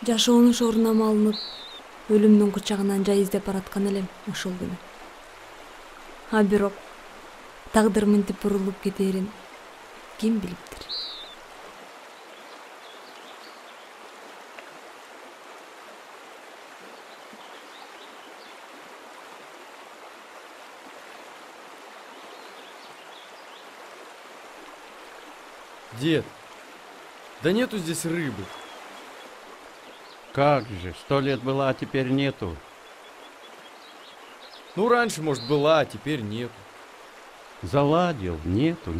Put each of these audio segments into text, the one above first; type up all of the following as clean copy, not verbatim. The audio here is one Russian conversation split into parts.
жашоону шоруна малынып өлүмдүн кучагынан жай издеп бараткан элем ошол күнү. А бирок тагдыр мынтип бурулуп кетээрин ким билиптир. Дед, да нету здесь рыбы. Как же, 100 лет была, а теперь нету. Ну, раньше, может, была, а теперь нету. Заладил, нету.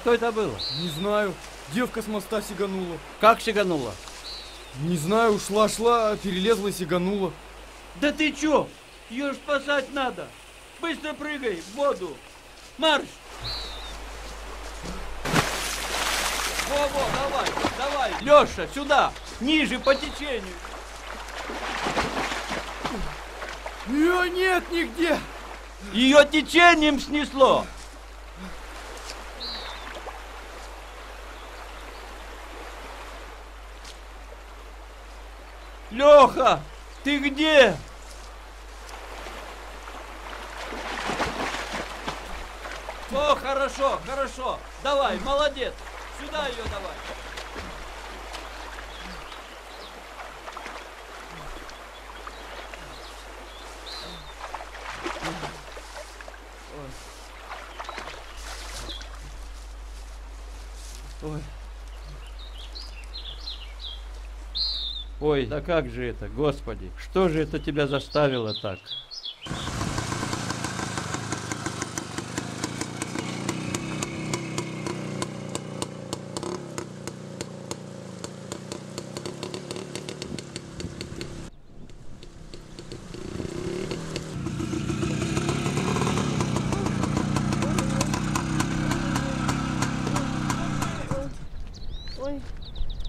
Что это было? Не знаю, девка с моста сиганула. Как сиганула? Не знаю, шла, перелезла и сиганула. Да ты чё? Ее ж спасать надо. Быстро прыгай в воду. Марш! Во, давай. Лёша, сюда. Ниже по течению. Ее нет нигде. Ее течением снесло. Лёха, ты где? О, хорошо. Давай, молодец. Сюда ее давай. Ой, да как же это, Господи, что же это тебя заставило так?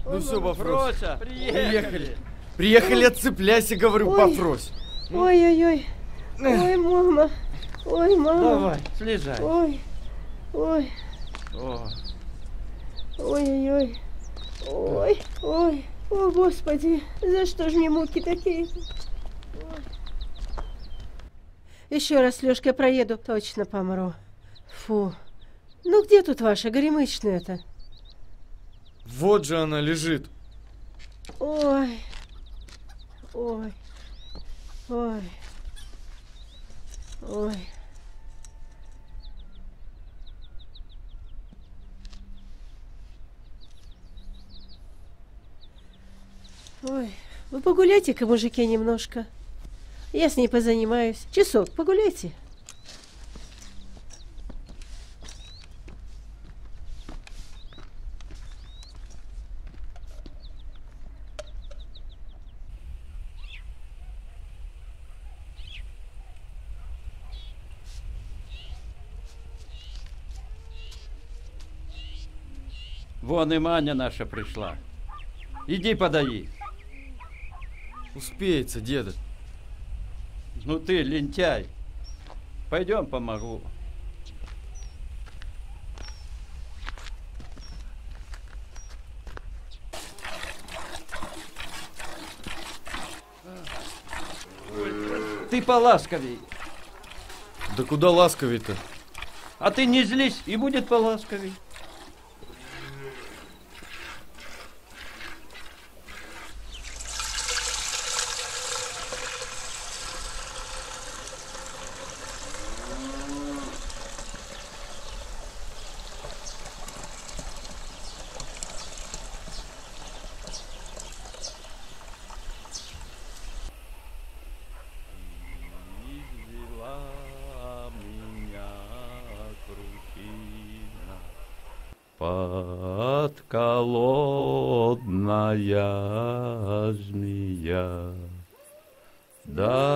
Ну все, Бафрось. Фрося, Приехали, отцепляйся, говорю, Бафрось. Ой, мама. Ой, мама. Давай, слезай. Ой. О. Ой. О, Господи, за что ж мне муки такие? Ой. Еще раз, Лёшка, я проеду, точно помру. Фу. Ну где тут ваша горемычная-то? Вот же она лежит. Ой. Ой, вы погуляйте-ка, мужики, немножко. Я с ней позанимаюсь. Часок погуляйте. Вон и Маня наша пришла. Иди подай. Успеется, деда. Ну ты, лентяй. Пойдем, помогу. Ты поласковей. Да куда ласковей-то? А ты не злись, и будет поласковей. подколодная змея. Догорай,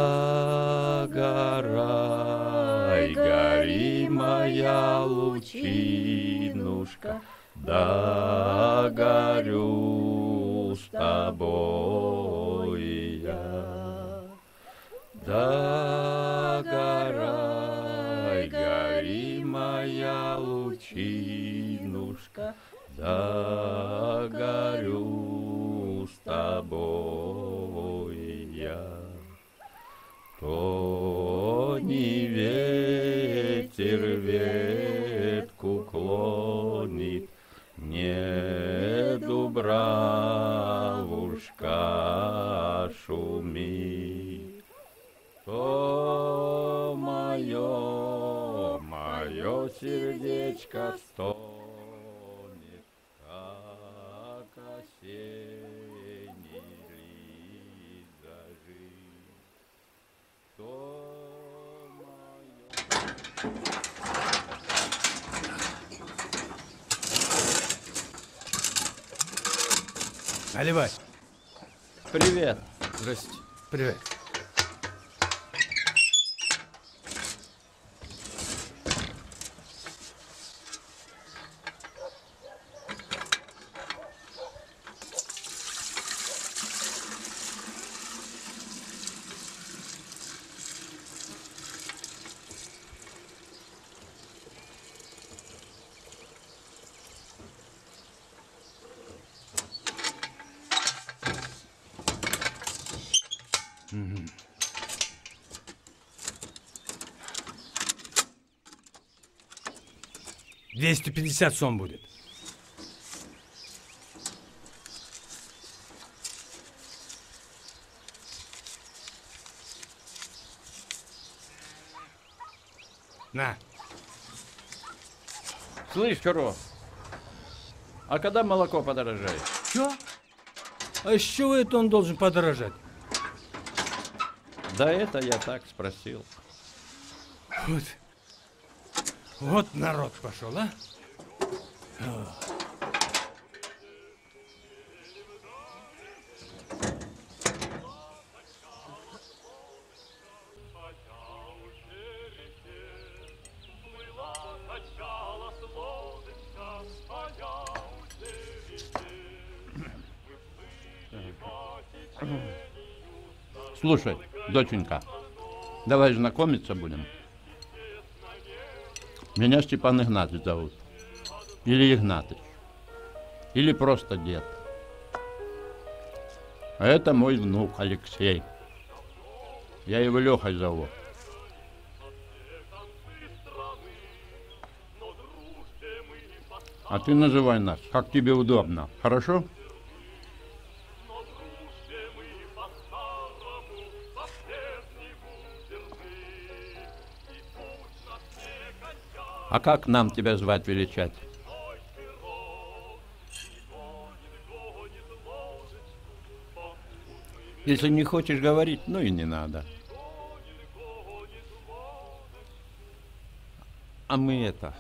гори, моя лучинушка, догорю с тобой я. Догорай, гори, моя лучинушка, догорю с тобой я. То не ветер ветку клонит, не дубравушка шумит, то мое сердечко стонет, как осенний лист зажив, то мое... Наливай. Привет. Здрасте. Привет. Угу. 250 сом будет. На. Слышь, Чуро, а когда молоко подорожает? Что? А с чего это он должен подорожать? Да это я так спросил. Вот народ пошел, а? Слушай, доченька, давай знакомиться будем. Меня Степан Игнатьевич зовут. Или Игнатыч. Или просто дед. А это мой внук Алексей. Я его Лехой зову. А ты называй нас, как тебе удобно. Хорошо? А как нам тебя звать, величать? Если не хочешь говорить, ну и не надо. А мы это...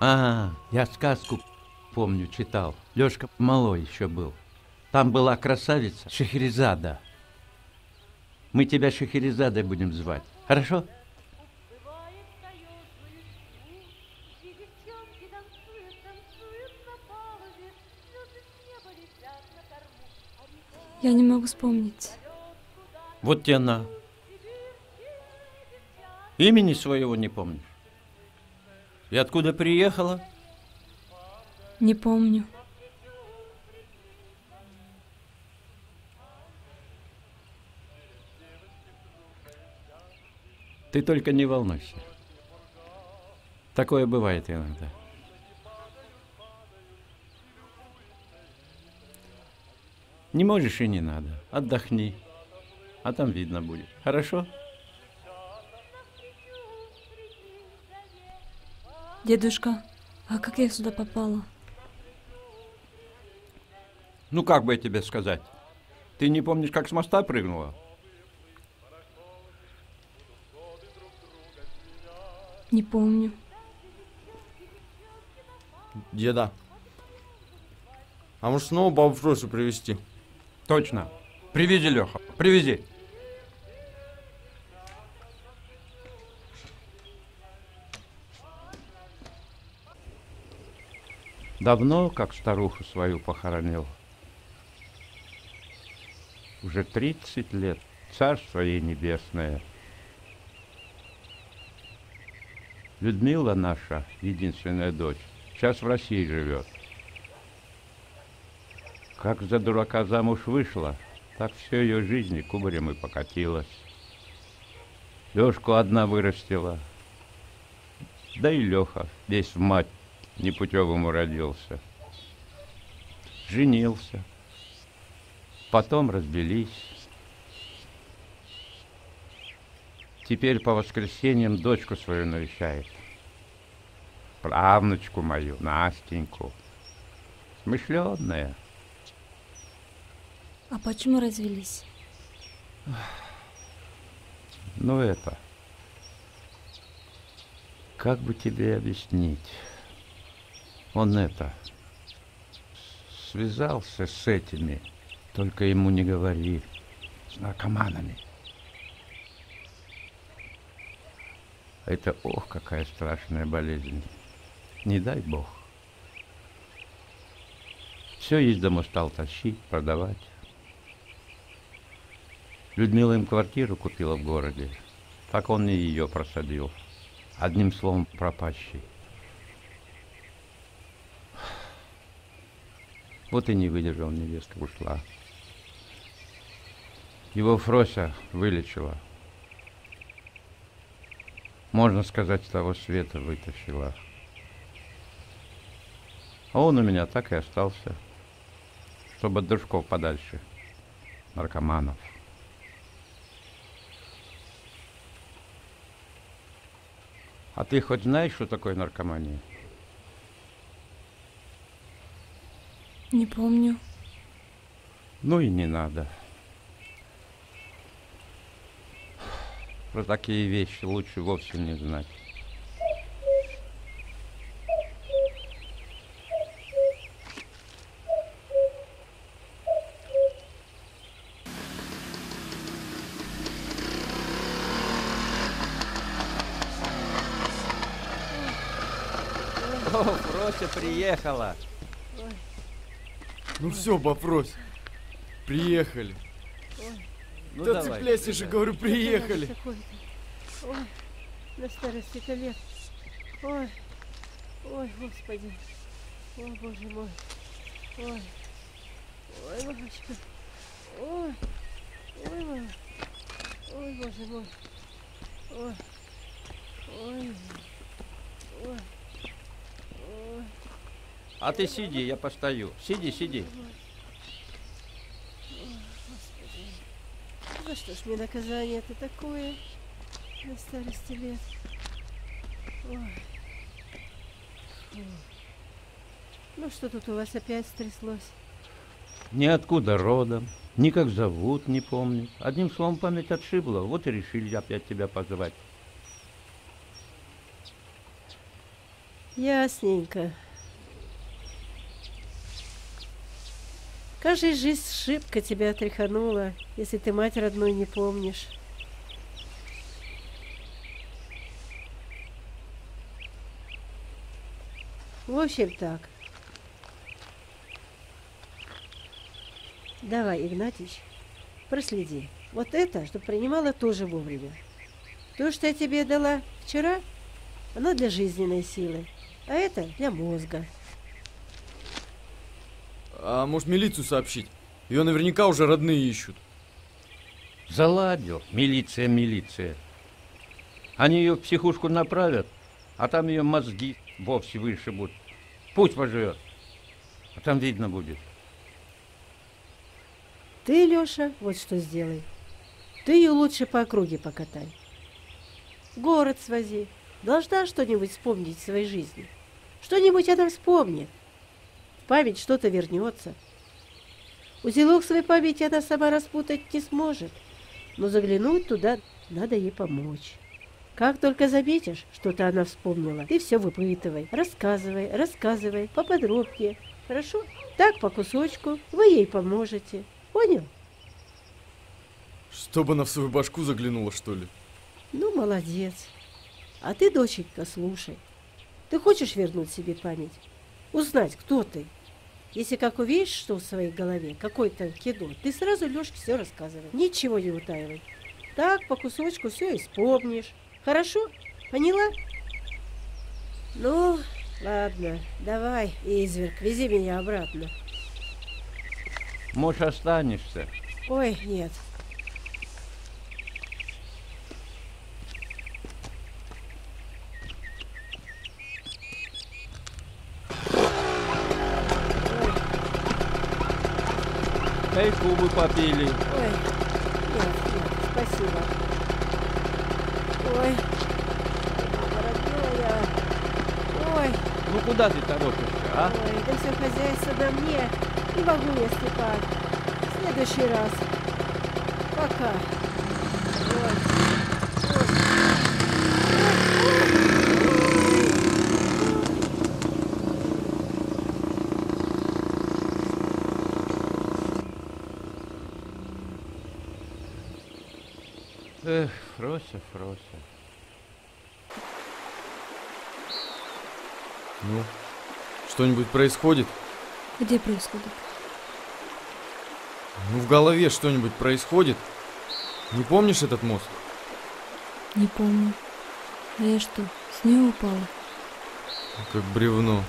я сказку помню, читал. Лёшка малой еще был. Там была красавица Шахерезада. Мы тебя Шахерезадой будем звать. Хорошо? Я не могу вспомнить. Вот тебе на. Имени своего не помнишь? И откуда приехала? Не помню. Ты только не волнуйся. Такое бывает иногда. Не можешь и не надо. Отдохни. А там видно будет. Хорошо? Дедушка, а как я сюда попала? Ну, как бы я тебе сказать? Ты не помнишь, как с моста прыгнула? Не помню. Деда. А может снова бабу Фросю привезти? Точно. Привези, Леха, привези. Давно, как старуху свою похоронил. Уже 30 лет. Царство ей небесное. Людмила наша, единственная дочь, сейчас в России живет. Как за дурака замуж вышла, так все ее жизни кубарем и покатилась. Лешку одна вырастила. Да и Леха весь в мать непутевому родился. Женился. Потом разбились. Теперь по воскресеньям дочку свою навещает. Правнучку мою, Настеньку. Смышленная. А почему развелись? Ну это... Как бы тебе объяснить? Он это... Связался с этими, только ему не говори, с наркоманами. Это, ох, какая страшная болезнь. Не дай бог. Все из дома стал тащить, продавать. Людмила им квартиру купила в городе. Так он и ее просадил. Одним словом, пропащий. Вот и не выдержал, невестка ушла. Его Фрося вылечила. Можно сказать, с того света вытащила. А он у меня так и остался. Чтобы от дружков подальше. Наркоманов. А ты хоть знаешь, что такое наркомания? Не помню. Ну и не надо. Про такие вещи лучше вовсе не знать. О, Фрося приехала. Ну все, баб Фрось, приехали. Ну, Да давай, цепляйся же, говорю, приехали. Такой-то. Ой, на старости-то лет. Ой, ой, Господи. О, Боже мой. Ой, ой, мамочка. Ой, ой, мама. Ой, Боже мой. Ой, ой, ой, ой. А ты сиди, я постою. Сиди, сиди. За что ж мне наказание-то такое на старости лет? Ой. Фу. Ну что тут у вас опять стряслось? Ниоткуда родом, ни как зовут, не помню. Одним словом, память отшибла, вот и решили опять тебя позвать. Ясненько. Кажется, жизнь шибко тебя отряханула, если ты мать родную не помнишь. В общем так. Давай, Игнатьич, проследи. Вот это, чтобы принимала тоже вовремя. То, что я тебе дала вчера, оно для жизненной силы, а это для мозга. А может милицию сообщить? Ее наверняка уже родные ищут. Заладил. Милиция, милиция. Они ее в психушку направят, а там ее мозги вовсе вышибут. Пусть поживет. А там видно будет. Ты, Леша, вот что сделай. Ты ее лучше по округе покатай. В город свози. Должна что-нибудь вспомнить в своей жизни. Что-нибудь она вспомнит. В память что-то вернется. Узелок своей памяти она сама распутать не сможет. Но заглянуть туда надо ей помочь. Как только заметишь, что-то она вспомнила, ты все выпытывай, рассказывай, поподробнее. Хорошо? Так по кусочку вы ей поможете. Понял? Чтобы она в свою башку заглянула, что ли? Ну, молодец. А ты, доченька, слушай. Ты хочешь вернуть себе память? Узнать, кто ты? Если как увидишь, что в своей голове, какое-то кино, ты сразу Лёшке все рассказывай. Ничего не утаивай. Так по кусочку все и вспомнишь. Хорошо? Поняла? Ну, ладно, давай, изверг, вези меня обратно. Может, останешься? Ой, нет. Чайку бы попили. Ой, нет, спасибо. Ой, родная. Ой, Ну куда ты торопишься, а? ой, да все хозяйство на мне. Не могу я, Степан. В следующий раз. Пока. Эх, Фрося. Ну, что-нибудь происходит? Где происходит? Ну, в голове что-нибудь происходит? Не помнишь этот мост? Не помню. А я что, с нее упала? Как бревно.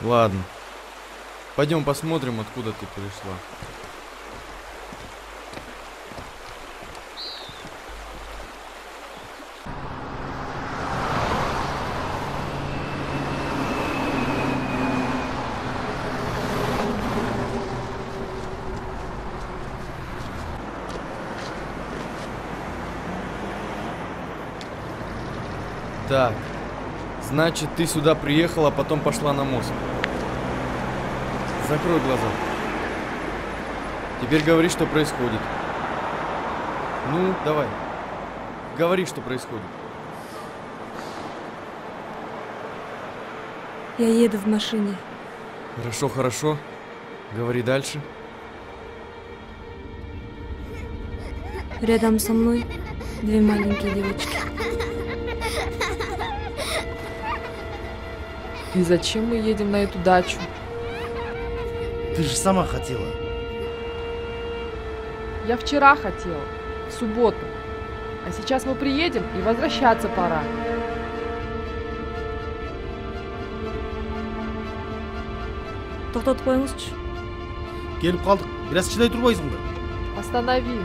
Ладно. Пойдем посмотрим, откуда ты пришла. Так, значит, ты сюда приехала, а потом пошла на мост. Закрой глаза. Теперь говори, что происходит. Ну, давай. Говори, что происходит. Я еду в машине. Хорошо. Говори дальше. Рядом со мной 2 маленькие девочки. И зачем мы едем на эту дачу? Ты же сама хотела. Я вчера хотела, в субботу. А сейчас мы приедем, и возвращаться пора. Тоқтатып қойыңызшы. Келіп қалдық. Biraz шыдай тұрбайсың ба? Останови.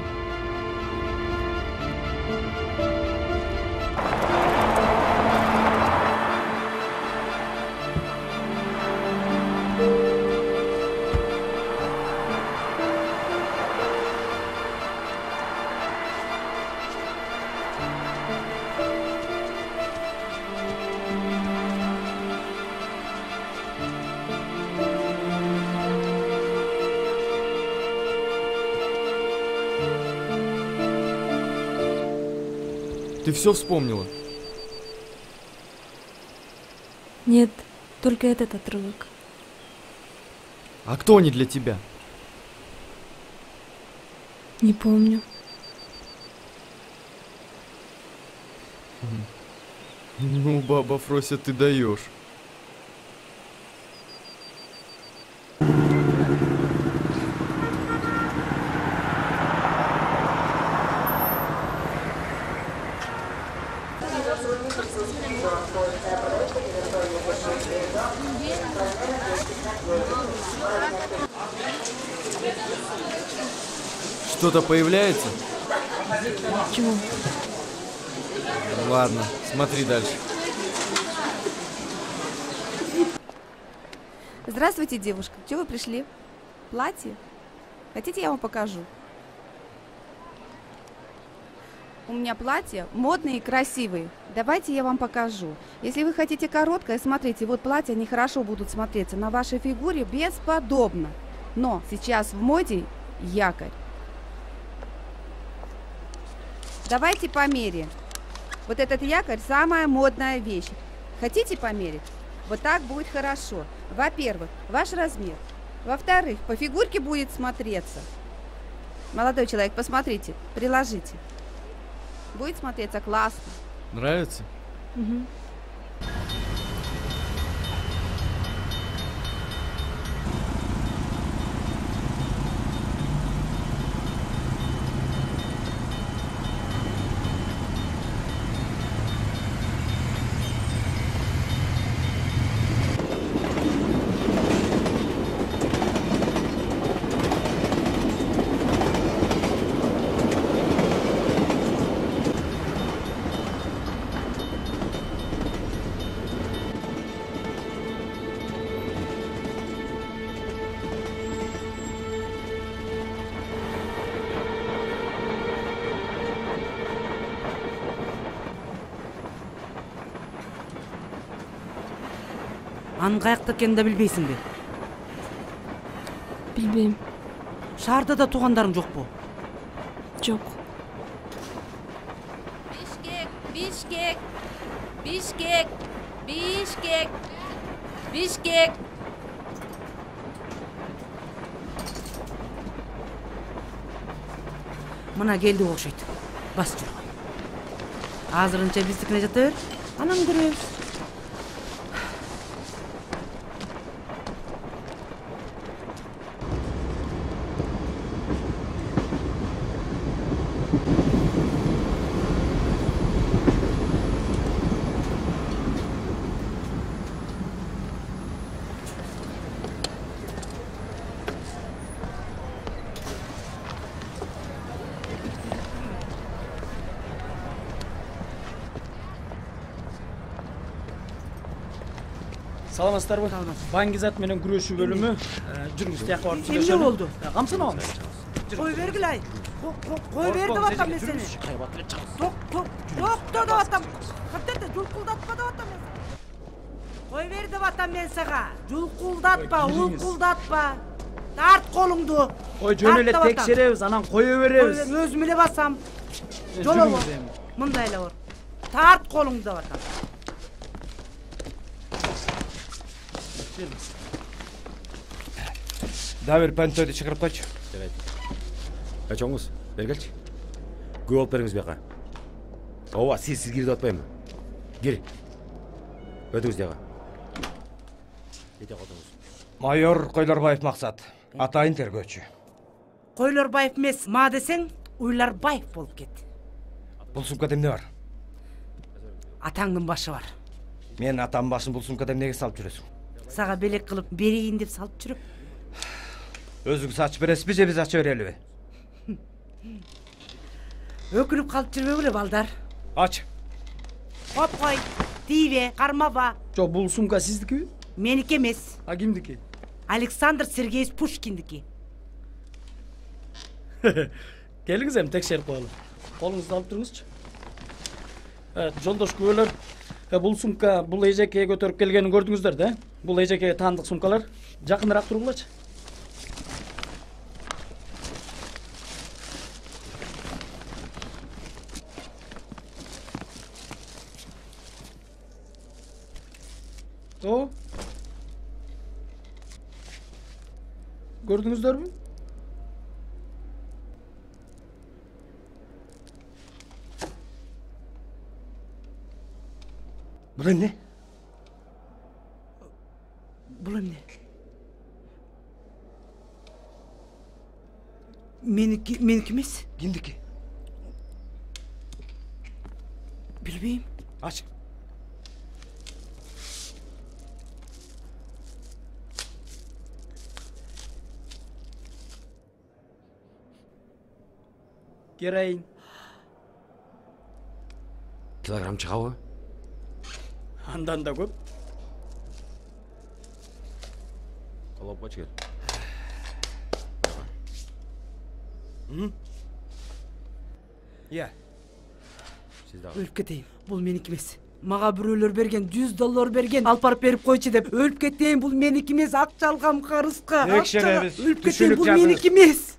Ты все вспомнила? Нет, только этот отрывок. А кто они для тебя? Не помню. Ну, баба Фрося, ты даешь. Что-то появляется? Чего? Ладно, смотри дальше. Здравствуйте, девушка. Чего вы пришли? Платье? Хотите, я вам покажу? У меня платье модные и красивые. Давайте я вам покажу. Если вы хотите короткое, смотрите, вот платья нехорошо будут смотреться на вашей фигуре бесподобно. Но сейчас в моде якорь. Давайте померяем. Вот этот якорь самая модная вещь. Хотите померить? Вот так будет хорошо. Во-первых, ваш размер. Во-вторых, по фигурке будет смотреться. Молодой человек, посмотрите, приложите. Будет смотреться классно. Нравится? Угу. Анын каякта экенин да билбейсиңби? Билбейм. Шаарда да туугандарың жокпу? Жок. Бишкек, Бишкек, Бишкек, Бишкек, Бишкек. Мына келди окшойт. Бас жүргөн. Азырынча биздикине жата бер, анан көрөбүз. Саламатсыздарбы? Баңгизат менен күрөшүү бөлүмү. Жүрүңүз, тияка барып сүйлөшөлү. Эмне болду? Камсын алыңыз. Кой бергиле ай. Кой бер деп атам мен сени. Токто деп атам. Каттете жулкулдатпа деп атам мен. Кой бер деп атам мен сага. Жулкулдатпа, улкулдатпа. Тарт колуңду. Ой, жөн эле текшеребиз, анан кое беребиз. Өзүм эле басам. Жолобо. Мындай эле бар. Тарт колуңду деп атам. Да бер пантойду чыгарып койчу. Качоңуз, бергилчи. Көп алып бериңиз бияка. Ооба, сиз кир деп атпаймынбы? Кир. Өтүңүз жага. Кете калдыңыз. Майор Койлорбаев Максат, атайын тергөөчү. Койлорбаев эмес, ма десең, Уйларбаев болуп кет. Бул сумкада эмне бар? Атаңдын башы бар. Мен атам башын бул сумкада эмнеге салып жүрөсүң? Сага белек кылып берейин деп салып жүрөм. Өзүңүз ачып бересизби же биз ачып берелиби? Өкүнүп калып жүрбөгүлө балдар. Ач. Коп кой, тийбе, кармаба. Жок, бул сумка сиздикиби? Меники эмес. А кимдики? Александр Сергеевич Пушкиндики. Келиңиз эми текшерип коелу. Колуңузду алып туруңузчу. Жолдош күбөлөр, бул сумка бул эжекеге көтөрүп келгенин көрдүңүздөр да? Бул эжекеге таандык сумкалар. Жакыныраак тургулачы. О? Көрдүңүздөрбү? Бул эмне? Бул эмне? Меники эмес. Кимдики? Билбейм. Ач. Героин. Килограмм чыгабы? Андан да көп. Колоп кочу кел. Иә. Өлүп кетейин. Бул меники эмес. Мага бирөөлөр берген, $100 берген, алып барып берип койчу деп. Өлүп кетейин, бул меники эмес. Акча алгам карызга. Текшеребиз. Өлүп кетейин, бул меники эмес.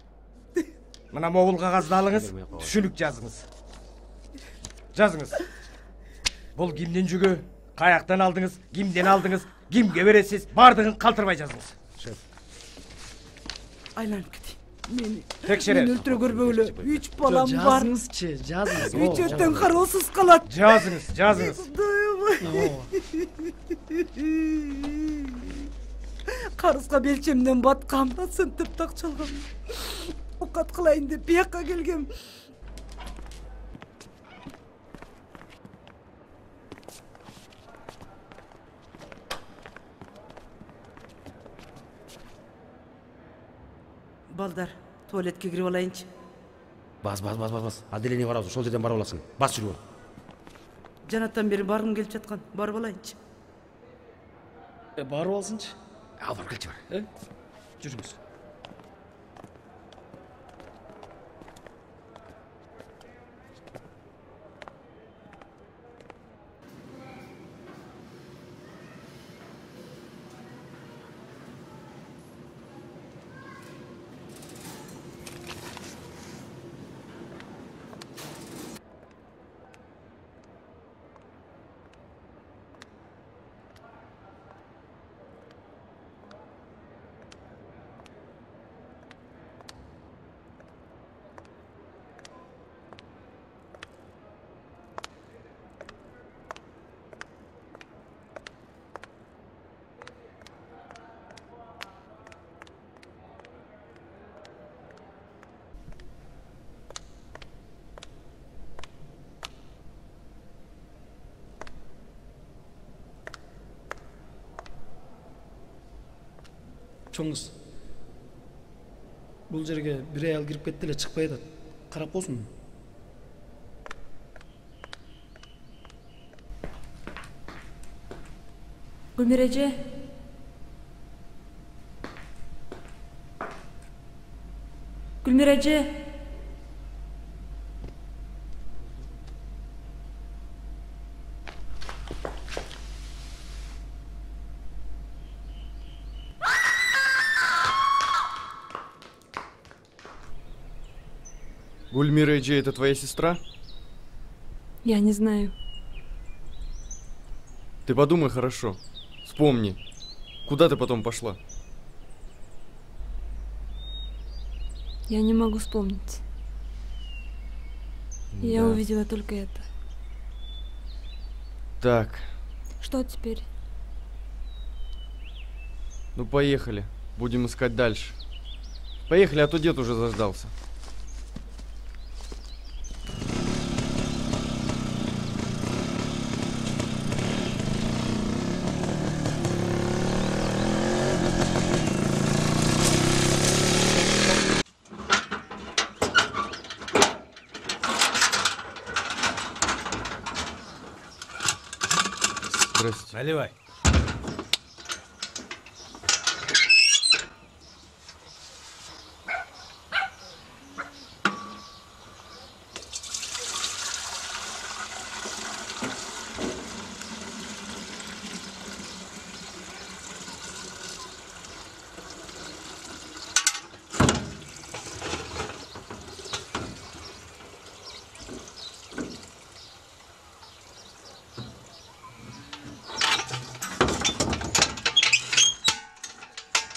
Мына могул кагазды алыңыз, түшүнүк жазыңыз. Жазыңыз. Бул кимдин жүгү? Каяктан алдыңыз? Кимден алдыңыз? Кимге бересиз? Бардыгын калтырбай жазыңыз. Шеф. Айланып кетейин. Мени Текшерет. өлтүрө көрбөгүлө 3 балам бар. Жазыңызчы, жазыңыз. Үчөөтөн кароосуз калат. Жазыңыз. Карызга белчемден баткам, сынтып так чалгам. Окат кылайын деп бияка келгем. Балдар, туалетке кирип алайынчы. Бас. Отделение барабыз, ошол жерден барып аласың. Бас жүргөн. Жанаттан бери баргым келип жаткан. Барып алайынчы. Барып алсынчы. Ал барып келчи бар. Жүрүңүз. Чоңуз. Бул жерге бир аял кирип кетти эле, чыкпай атат. Карап болсун. Гүлмира эже. Гүлмира эже. Гульмира Эджи, это твоя сестра? Я не знаю. Ты подумай хорошо. Вспомни, куда ты потом пошла? Я не могу вспомнить. Я увидела только это. Так. Что теперь? Ну поехали. Будем искать дальше. Поехали, а то дед уже заждался. Здрасте. Наливай.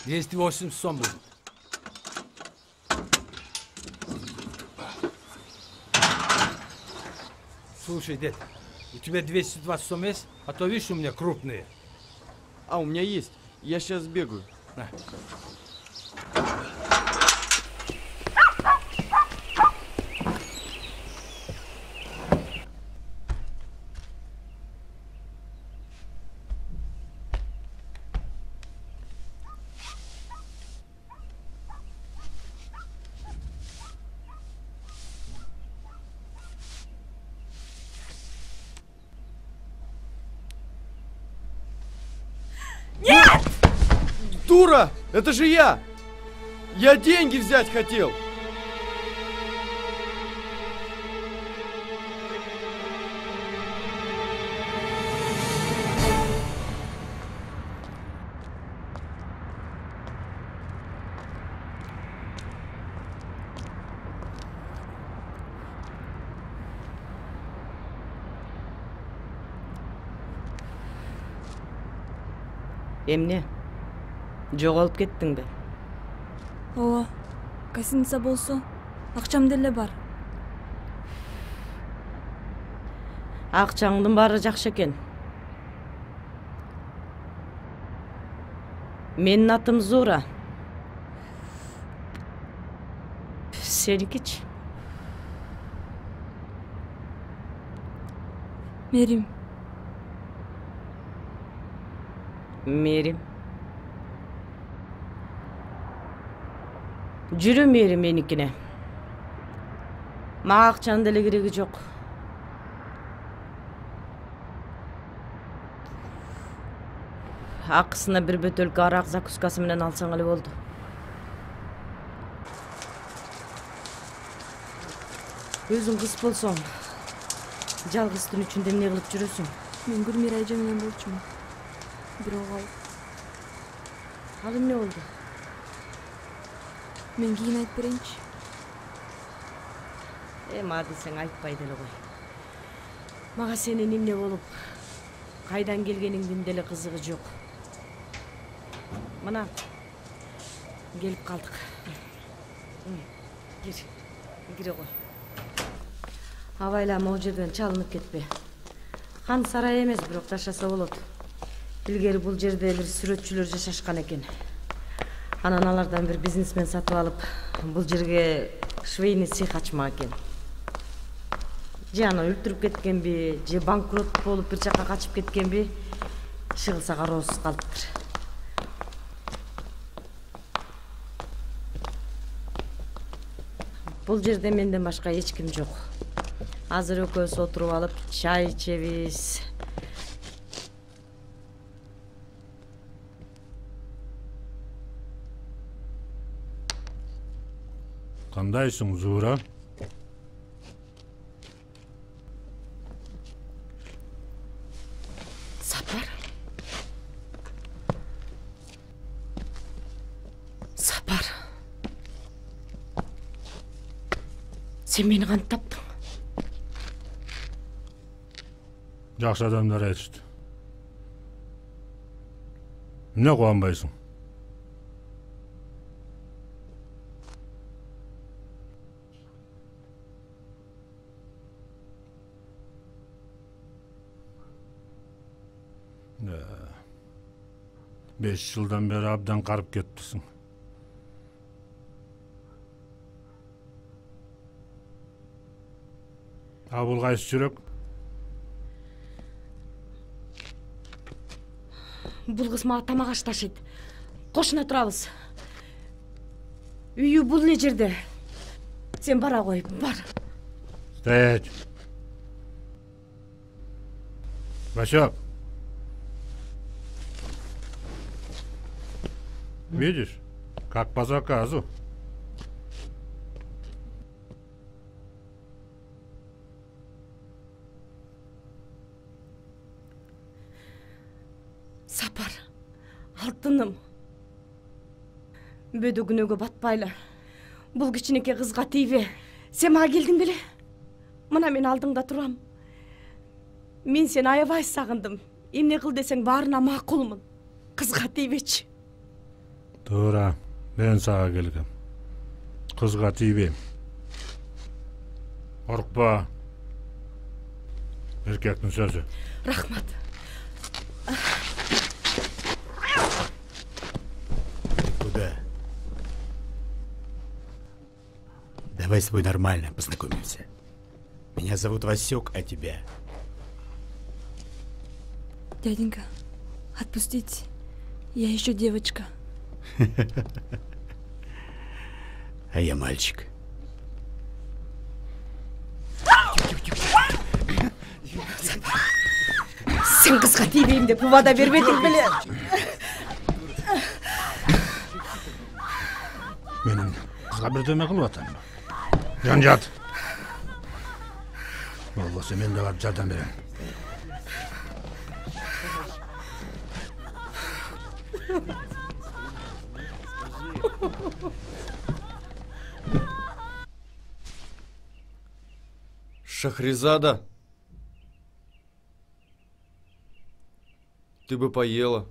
Двести 80 сом будет. Слушай, дед, у тебя 220 сом есть? А то видишь, у меня крупные. А, у меня есть. Я сейчас сбегаю. На. Нет! Дура! Это же я! Я деньги взять хотел! Эмне? Жоголуп кеттиңби? Ооба, гостиница болсо акчам деле бар. Акчаңдын баары жакшы экен. Менин атым Зура. Senikich. Мерим. Мерим. Жүрү Мерим меникине. Мага акчанын деле кереги жок. Акысына бир бөтөлкө арак закускасы менен алсаң эле болду. Өзүң кыз болсоң, жалгыз түн үчүндө эмне кылып жүрөсүң? Мен Гүлмира эже менен болчумун. Бирок ал эмне болду? Мен кийин айтып берейинчи. Ма десең айтпай деле кой. Мага сенин эмне болуп, кайдан келгениңдин деле кызыгы жок. Мына келип калдык. Кире кой. Абайла могу жерден чалынып кетпе. Хан сарай эмес, бирок жашаса болот. Илгери бул жерде бир сүрөтчүлөр жашашкан экен. Анан алардан бир бизнесмен сатып алып, бул жерге швейный цех ачмак экен. Же аны өлтүрүп кеткенби, же банкрот болуп бир жакка качып кеткенби, чыгылса кароосуз калыптыр. Бул жерде менден башка эч ким жок. Азыр экөөбүз отуруп алып чай ичебиз. Кандайсың, Зура? Сапар. Сапар. Сен мени кантип таптың? Жакшы адамдар айтышты. Эмне кубанбайсың? Беш жылдан бери абдан карып кетипсиң. Бул кайсы жүрөк? Бул кыз мага тамак аш ташыйт. Кошуна турабыз. Үйү бул эле жерде. Сен бара кой, бар. Стоять. Башок. Видишь, как по заказу. Сапар, алтыным. Бөдө күнөөгө батпайлы. Бул кичинекей кызга тийбе. Сен мага келдиң беле? Мына мен алдыңда турам. Мен сени аябай сагындым. Эмне кыл десең баарына макулмун. Кызга тийбечи. Туура, мен сага келгем. Кызга тийбейм. Коркпа. Эркектин сөзү. Рахмат. Куда? Давай с тобой нормально познакомимся. Меня зовут Васек, а тебя? Дяденька, отпустите. Я еще девочка. А я мальчик. Сен кызга тийбейм деп убада бербедиң беле? Менин кызга бирдеме кылып атам. Жан жат. Болбосо мен да барып жардам берем. Шахризада, ты бы поела.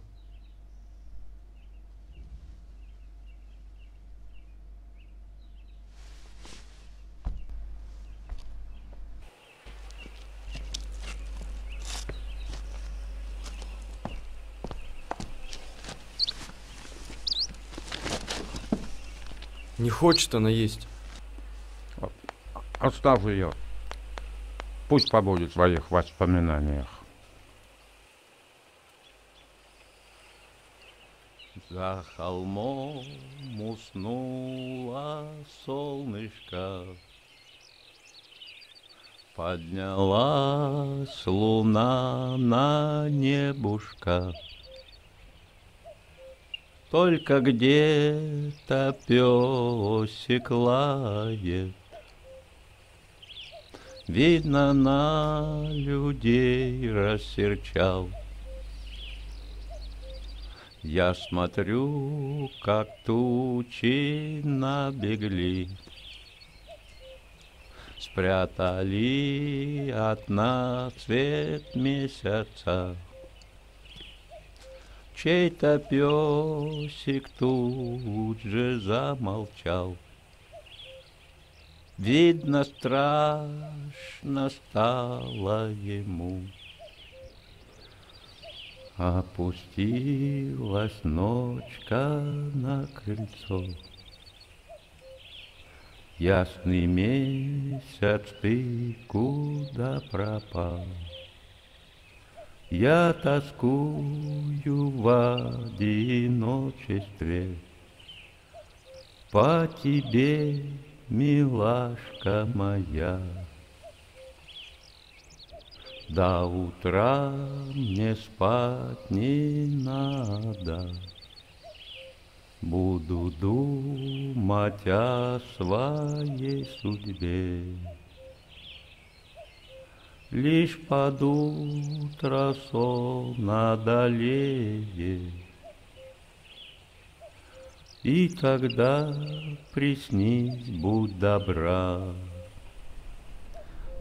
Не хочет она есть. Оставь ее. Пусть побудет в своих воспоминаниях. За холмом уснуло солнышко, поднялась луна на небушка. Только где-то песик лает, видно, на людей рассерчал. Я смотрю, как тучи набегли, спрятали от нас цвет месяца. Чей-то песик тут же замолчал. Видно, страшно стало ему. Опустилась ночка на крыльцо. Ясный месяц, ты куда пропал? Я тоскую в одиночестве по тебе, милашка моя. До утра мне спать не надо, буду думать о своей судьбе. Лишь под утро сон одолеет, и тогда приснись, будь добра.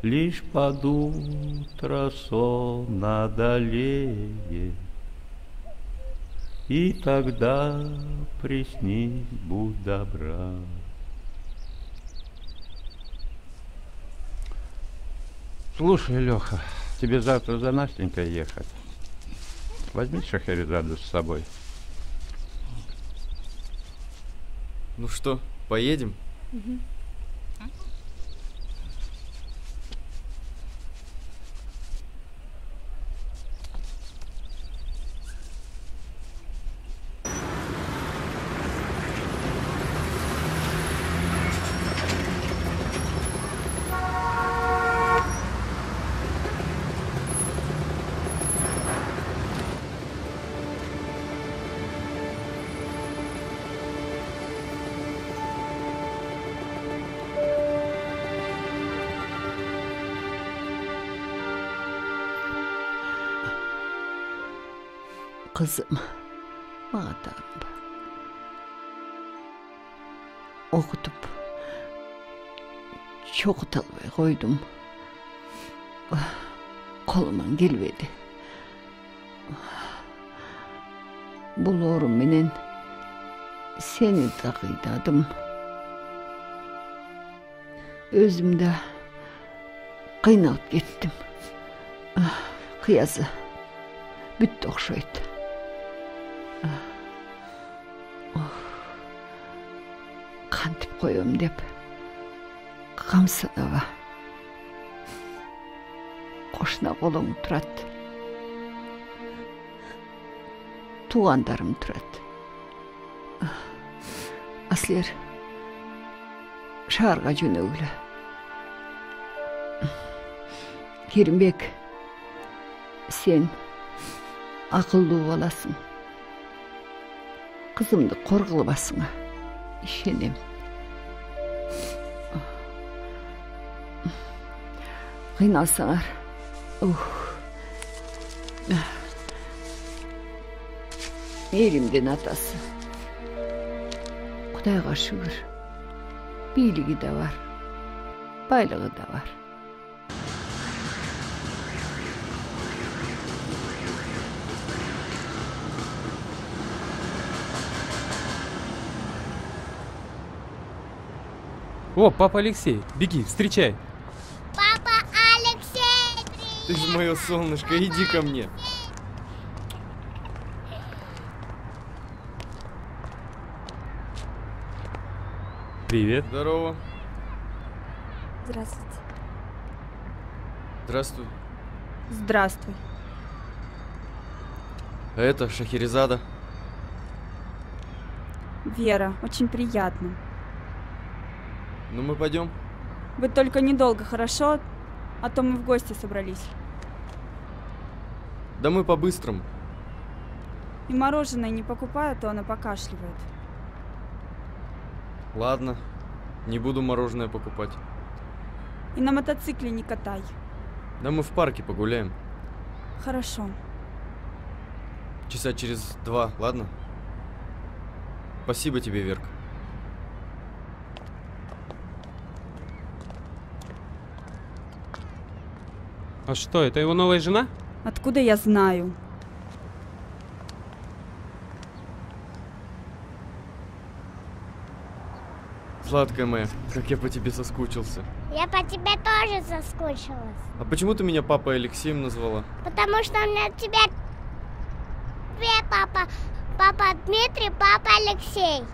Лишь под утро сон одолеет, и тогда приснись, будь добра. Слушай, Леха, тебе завтра за Настенькой ехать. Возьми Шахерезаду с собой. Ну что, поедем? Угу. Kızım, madem okutup çok utalmaya koydum. Kolumdan gelmedi. Bulurum menen seni de kıydadım. Özümde kıynalıp gittim. Kıyazı büttü okşaydı. Kantip koyum dep kamsınava koşuna kolum turat, tuğandarım turat. Asler şarga jönögülü. Kerimbek, sen akıllı olasın. Kızımdı korgulu basına. İşenim. Kıynalsalar. Elimden atası. Kudayga şükür. Biligi de var. Baylığı da var. О, папа Алексей, беги, встречай. Папа Алексей! Ты же мое солнышко, иди ко мне. Привет. Здорово. Здравствуйте. Здравствуй. Здравствуй. А это Шахерезада. Вера, очень приятно. Ну мы пойдем. Вы только недолго, хорошо? А то мы в гости собрались. Да мы по-быстрому. И мороженое не покупаю, а то она покашливает. Ладно, не буду мороженое покупать. И на мотоцикле не катай. Да мы в парке погуляем. Хорошо. Часа через 2, ладно? Спасибо тебе, Верка. А что, это его новая жена? Откуда я знаю? Сладкая моя, как я по тебе соскучился. Я по тебе тоже соскучилась. А почему ты меня папой Алексеем назвала? Потому что у меня от тебя две папа. Папа Дмитрий, папа Алексей.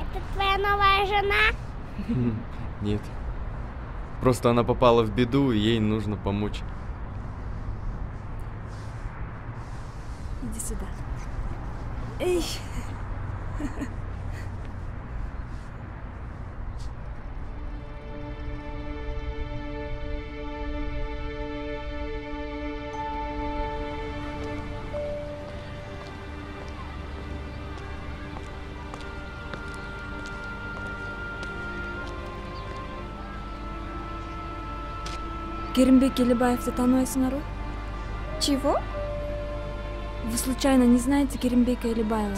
Это твоя новая жена? Нет. Просто она попала в беду, и ей нужно помочь. Иди сюда. Эй. Керимбек Элибаевты тааныбайсыңарбы? Чего? Вы случайно не знаете Керимбека Элибаева?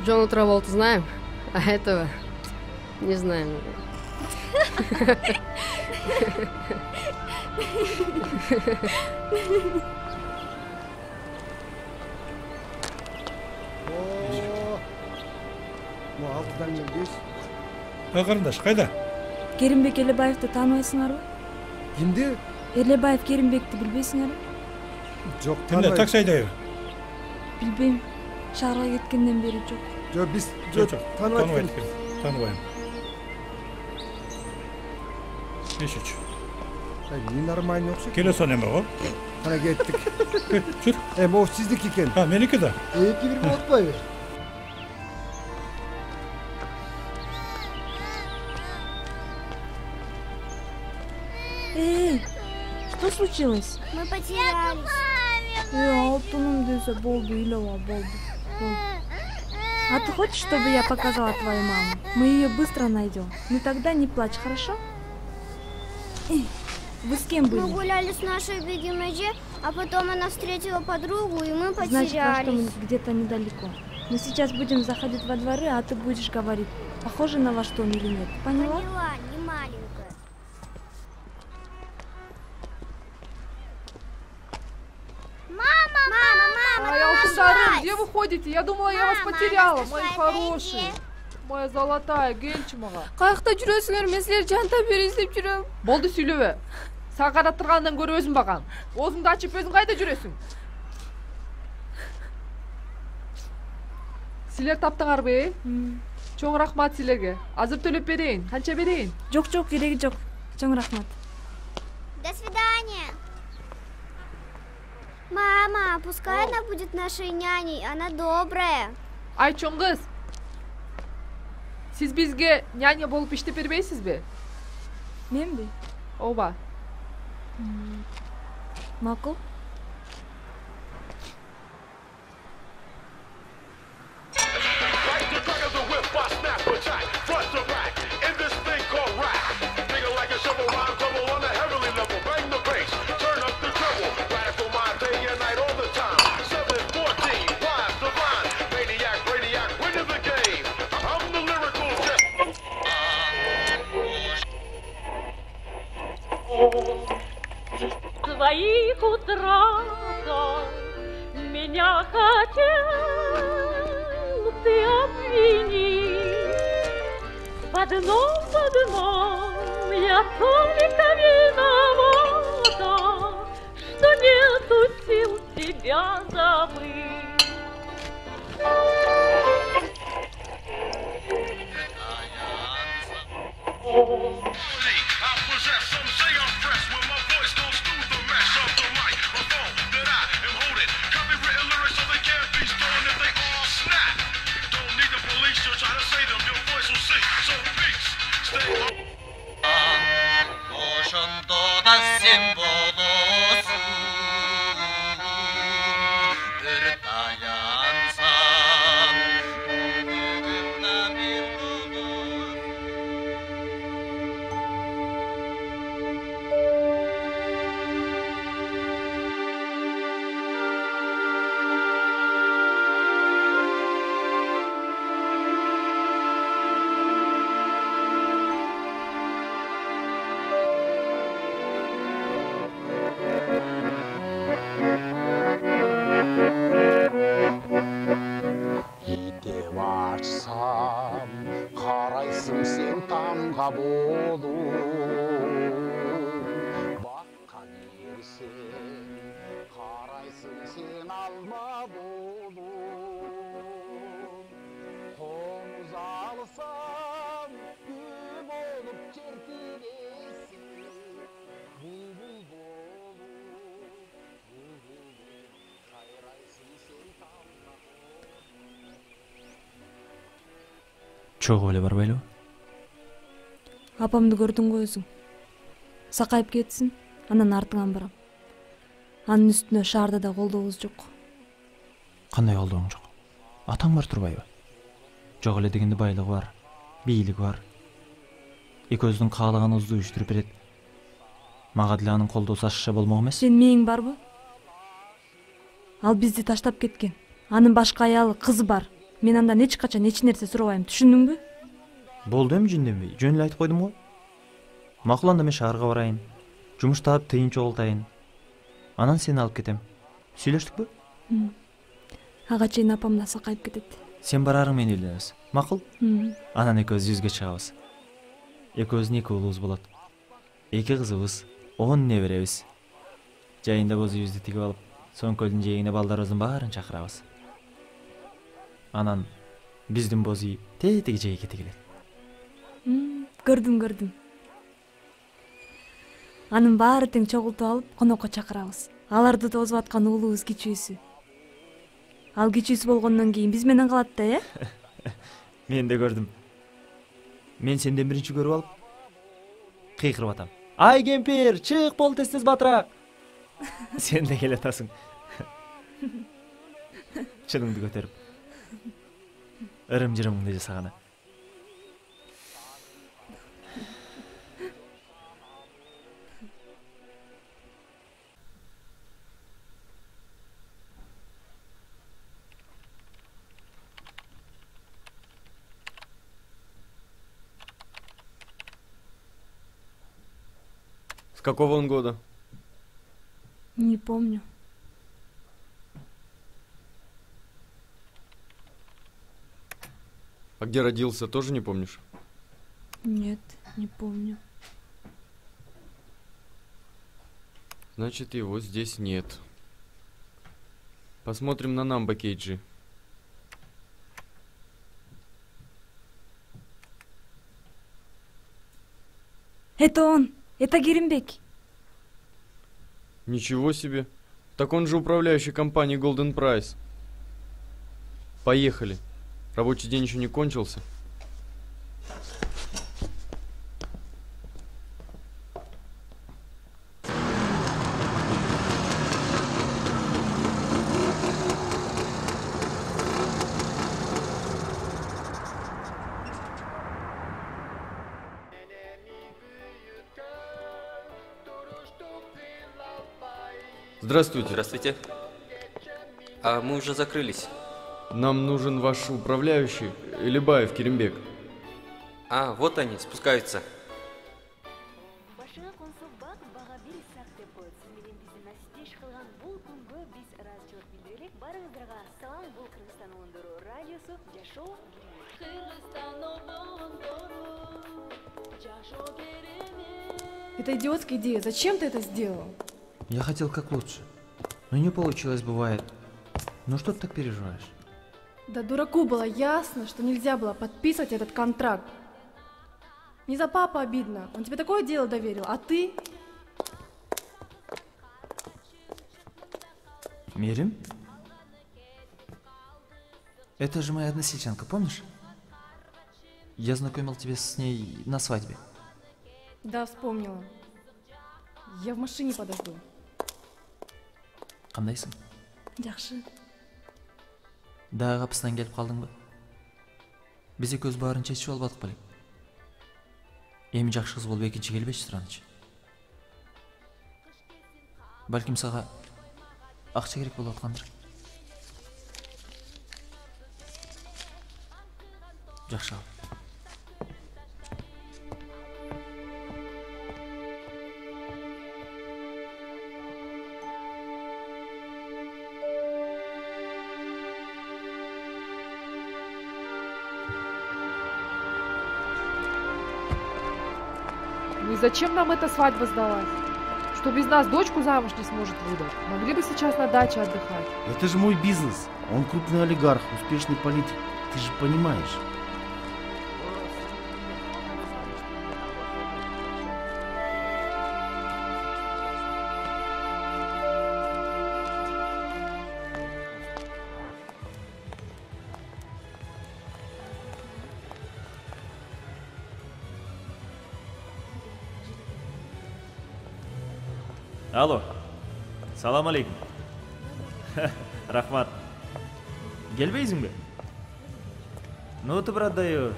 Джона Траволту знаем, а этого не знаем. Қарындаш, қайда? Керимбек Элибаевты тааныбайсыңарбы? Кимди? Элибаев Керимбекти билбейсиңерби? Жок, Кімді такси айдайбы? Билбейм. Шаарга кеткенден бери жок. Жок, биз таныбайт экен. Таныбайм. Бешич. Ненормальный окшойт. Келесон эме го? Кана кеттик. Жүр. Могу сиздики экен. А, меники да. Эки бир болуп атпайбы? Эй, что случилось? Мы потерялись. Алтыным десе болду, Илова, болду. А ты хочешь, чтобы я показала твою маму? Мы ее быстро найдем. Ну тогда не плачь, хорошо? Эй, вы с кем были? Мы гуляли с нашей Бегимеджи, а потом она встретила подругу, и мы потерялись. Значит, что где-то недалеко. Мы сейчас будем заходить во дворы, а ты будешь говорить, похоже на ваш дом или нет. Поняла? Поняла, не маленькая. Мама, Ай, Алтындарым, где вы ходите? Я думала, я вас потеряла, мои хорошие. Моя золотая, келчи мага. Каякта жүрөсүңөр, мен силерди жанта бери издеп жүрөм. Болду сүйлөбө. Сага карап тургандан көрө өзүм багам. Оозуңду ачып өзүң кайда жүрөсүң? Силер таптыңарбы, Чоң рахмат силерге. Азыр төлөп берейин. Канча берейин? Жок, кереги жок. Чоң рахмат. До свидания. Мама, пускай она будет нашей няней, она добрая. Ай, чоң кыз. Сиз бизге няня болуп иштеп бербейсизби? Менби? Ооба. Макул. В твоих утратах меня хотел ты обвинить. В одном я только виновата, что нету сил тебя да сен болосың, бір таянсам, бүгімді бір болос. Етеп ашсам, қарайсың сен тамға болып. Баққа берсең, қарайсың сен алма болып. Қоңыз алсам, үй болып жеркелесің. Бұлбұл болып, қайрайсың сен тамға. Чоғы өлі барбайлы? Апамды көрдің ғой өзің. Сақайып кетсін, анан артыңан барам. Анын үстүнө шаарда да колдообуз жок. Кандай колдооң жок? Атаң бар турбайбы? Жок эле дегенде байлыгы бар, бийлиги бар. Экөөбүздүн каалаганыбызды уюштуруп берет. Мага деле анын колдоосу ашыкча болмок эмес. Сен мээң барбы? Ал бизди таштап кеткен. Анын башка аялы, кызы бар. Мен андан эч качан эч нерсе сурабайм, түшүндүңбү? Болду эми жинденбей, жөн эле айтып койдум го. Макул, анда мен шаарга барайын. Жумуш таап тыйын чогултайын. Анан сени алып кетем. Сүйлөштүкпү? Ага чейин апам да сакайып кетет. Сен барарың мени билебиз. Макул? Анан экөөбүз жүзгө чыгабыз. Экөөбүздүн 2 уулубуз болот. 2 кызыбыз, 10 неберебиз. Жайында боз үйүбүздү тигип алып, Соңкөлдүн жээгине балдарыбыздын баарын чакырабыз. Анан биздин боз үй тетиги жээкке тигилет. Көрдүм. Анын баары тең чогултуп алып, конокко чакырабыз. Аларды тозуп аткан уулубуз кичүүсү. Ал кичүүсү болгондон кийин биз менен калат да, э? Мен де көрдүм. Мен сенден биринчи көрүп алып, кыйкырып атам. Ай кемпир, чык бол тез батыраак. Сен де келе атасың. Чыныңды көтөрүп. Ырым-жырымыңды жасаганы. С какого он года? Не помню. А где родился, тоже не помнишь? Нет, не помню. Значит, его здесь нет. Посмотрим на Намба Кейджи. Это он. Это Керимбек. Ничего себе. Так он же управляющий компанией Golden Price. Поехали. Рабочий день еще не кончился. Здравствуйте. Здравствуйте. А мы уже закрылись. Нам нужен ваш управляющий, Элибаев Керимбек. А, вот они, спускаются. Это идиотская идея. Зачем ты это сделал? Я хотел как лучше. Но не получилось, бывает. Ну что ты так переживаешь? Да дураку было ясно, что нельзя было подписывать этот контракт. Не за папу обидно. Он тебе такое дело доверил, а ты... Мирим? Это же моя односельчанка, помнишь? Я знакомил тебя с ней на свадьбе. Да, вспомнила. Я в машине подожду. Кандайсың? Жакшы. Дагы капысынан келип калдыңбы? Биз экөөбүз баарын чечип албадык белек. Эми жакшы кыз болуп экинчи келбечи Сыраныч. Балким сага акча керек болуп аткандыр. Жакшы ал. Ну и зачем нам эта свадьба сдалась? Что без нас дочку замуж не сможет выдать. Могли бы сейчас на даче отдыхать. Это же мой бизнес. Он крупный олигарх, успешный политик. Ты же понимаешь. Алло. Салам алейкум. Рахмат. Келбейсиңби? Ноты братдайы.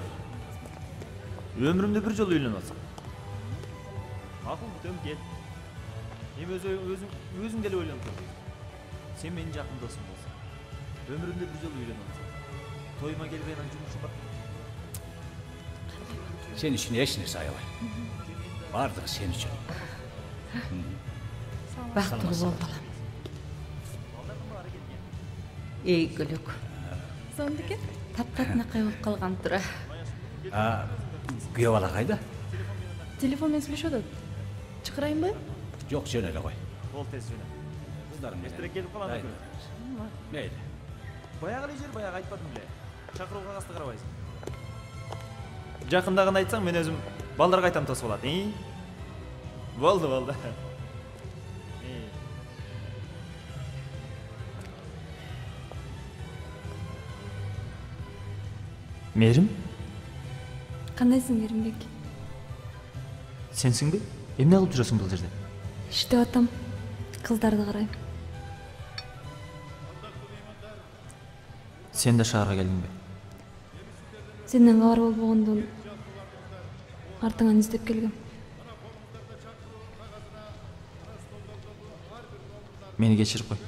Өмүрүмдө бир жолу үйлөнүп атсам. Макул бүтөм кел. Эми өзүң деле ойлонуп тур. Сен менин жакын досум болсуң. Өмүрүмдө бир жолу үйлөнүп атсам. Тойума келбей анан жумушум бар. Sen için eş nesi ayolay? Vardır sen için. Бактылуу бол балам. Ийгилик. Сондыке? Таптатынакай болуп калган тура. Kuyov bala qayda? Телефон менен сүйлөшүп атат. Чакырайынбы? Жок, жөнөлө кой. Бол тез жөнө. Кыздарым менен. Эртерээк келип калам. Мейли. Баягы эле жер, баягы айтпадым беле. Чакырууга кагазды карабайсың. Жакындагын айтсаң, мен өзүм балдарга айтам тосуп алат. Болду. Мерим? Кандайсың, Керимбек? Сенсиңби? Эмне кылып жүрөсүң бул жерде? Иштеп атам. Кыздарды карайм. Сен да шаарга келдиңби? Сенден кабар болбогондон артыңан издеп келгем. Мени кечирип кой.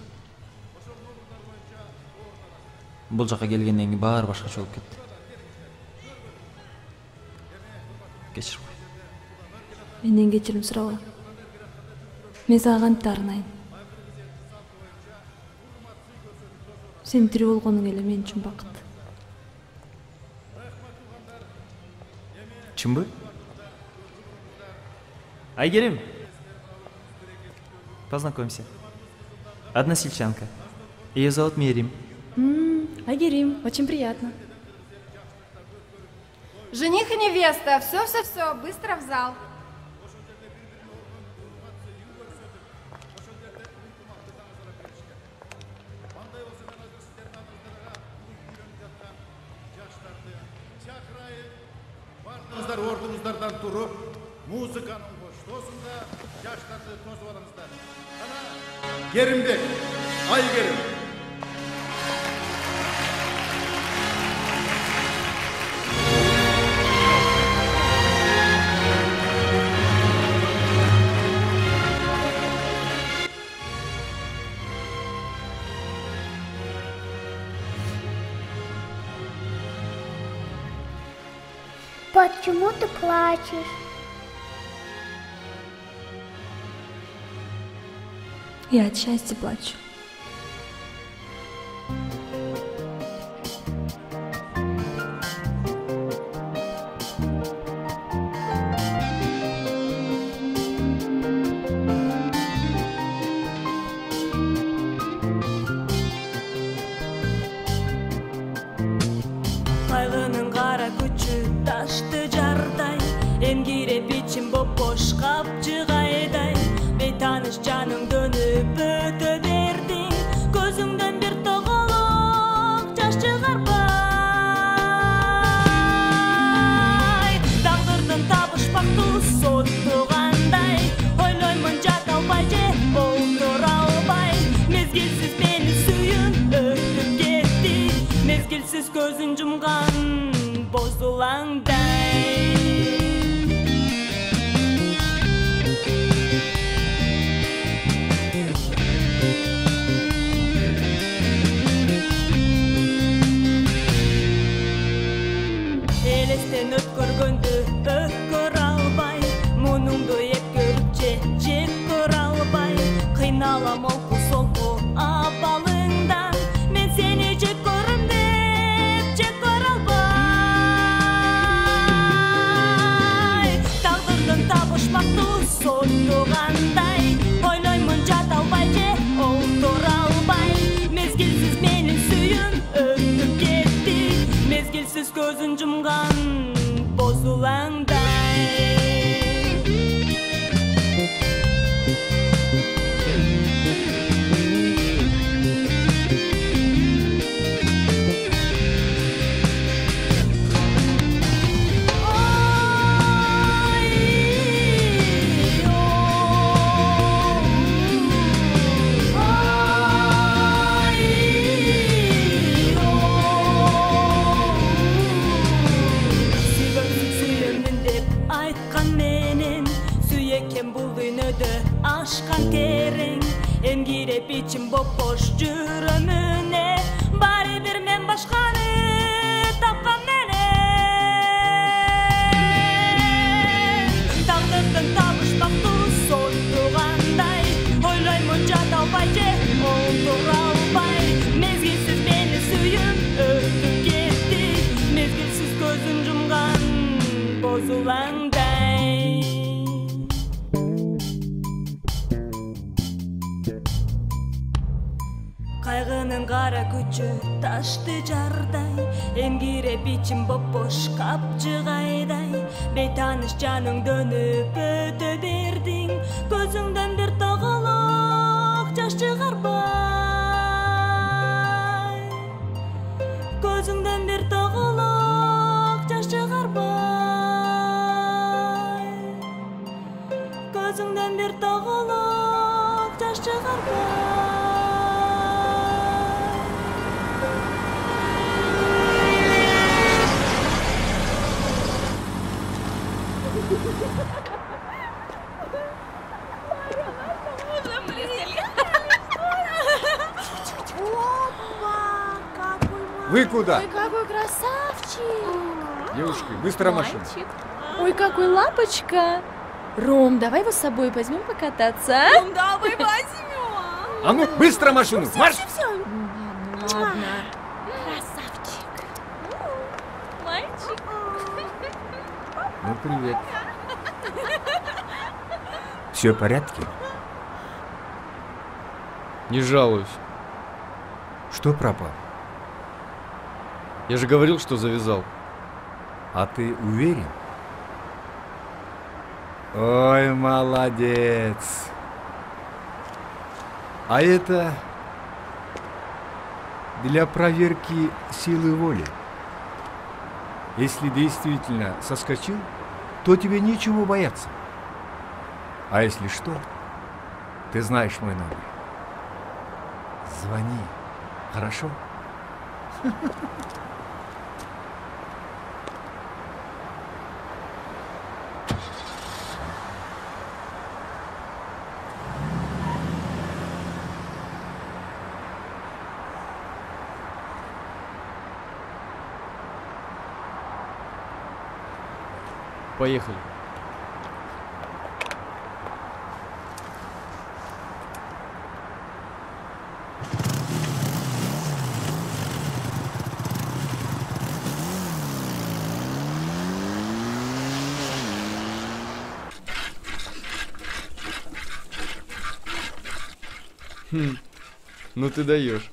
Бул жака келгенден кийин баары башкача болуп кетти. Кечирип кой. Менден кечирим сурабы. Мен сага кантип арнайын. Сен тирүү болгонуң эле мен үчүн бакыт. Чынбы? Айгерим. Познакомься. Односельчанка. Ее зовут Мерим. Айгерим, очень приятно. Жених и невеста, все, быстро в зал. Ордыңыздардан тұрып, музыканың қоштосында жаштарды тосып алыңыздар. Керимбек, Айгерим. Почему ты плачешь? Я от счастья плачу. Кайгынын кара күчү ташты жардай, эмгире бичим боп бош капчыгайдай, бейтаныш жаның дөнүп өтө берди. Мен алам олку солку абалыңдан, мен сени жек көрөм деп жек көрө албай. Тагдырдын табышмактуу сойтугандай, ойлоймун жата албай же олтура албай. Мезгилсиз менин сүйүм өтүп кетти, мезгилсиз көзүн жумган бозулаңдай. Ашкан керең, эмгиреп ичим боп-бош жүрөмүнө, баары бир мен башканы тапкан менен. Тагдырдын табышмактуу сойтугандай, ойлоймун жата албай же олтура албай. Мезгилсиз мени сүйүп өтүп кетти, мезгилсиз көзүн жумган бозулаңдай. Кайгынын кара күчү ташты жардай, эмгиреп ичим боп-бош капчыгайдай. Бейтаныш жаның дөнүп өтө бердиң, көзүңдөн бир тоголок жаш чыгарбай. Көзүңдөн бир тоголок жаш чыгарбай. Көзүңдөн бир тоголок жаш чыгарбай. Вы куда? Ой, какой красавчик! Девушки, быстро машину. Ой, какой лапочка! Ром, давай его с собой возьмем покататься, а? Ром, давай возьмем! А ну, быстро машину! Марш! Все. Ладно. Красавчик. Мальчик. Ну, привет. Все в порядке? Не жалуюсь. Что пропал? Я же говорил, что завязал. А ты уверен? Ой, молодец. А это для проверки силы воли. Если действительно соскочил, то тебе нечего бояться. А если что, ты знаешь мой номер. Звони, хорошо? Поехали. Ну ты даешь.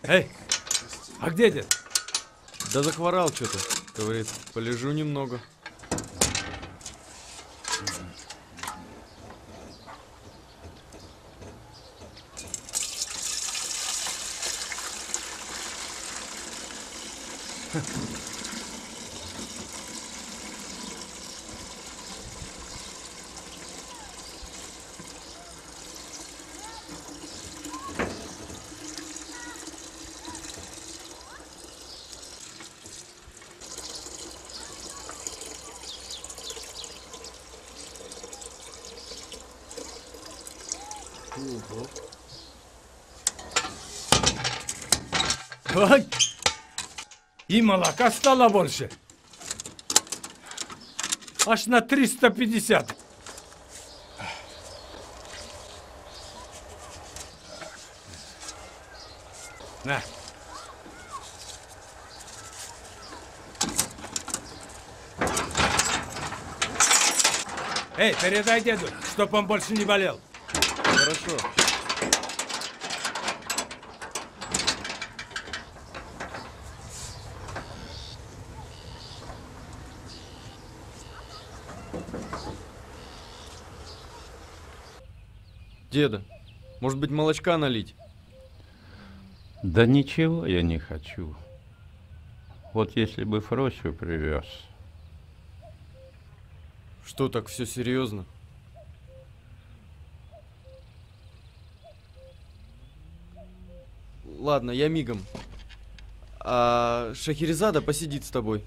Эй, а где дед? Да захворал что-то, говорит, полежу немного. Ой! И молока стало больше. Аж на 350. На. Эй, передай деду, чтоб он больше не болел. Хорошо. Деда, может быть, молочка налить? Да ничего я не хочу. Вот если бы Фросю привез. Что, так все серьезно? Ладно, я мигом. А Шахерезада посидит с тобой.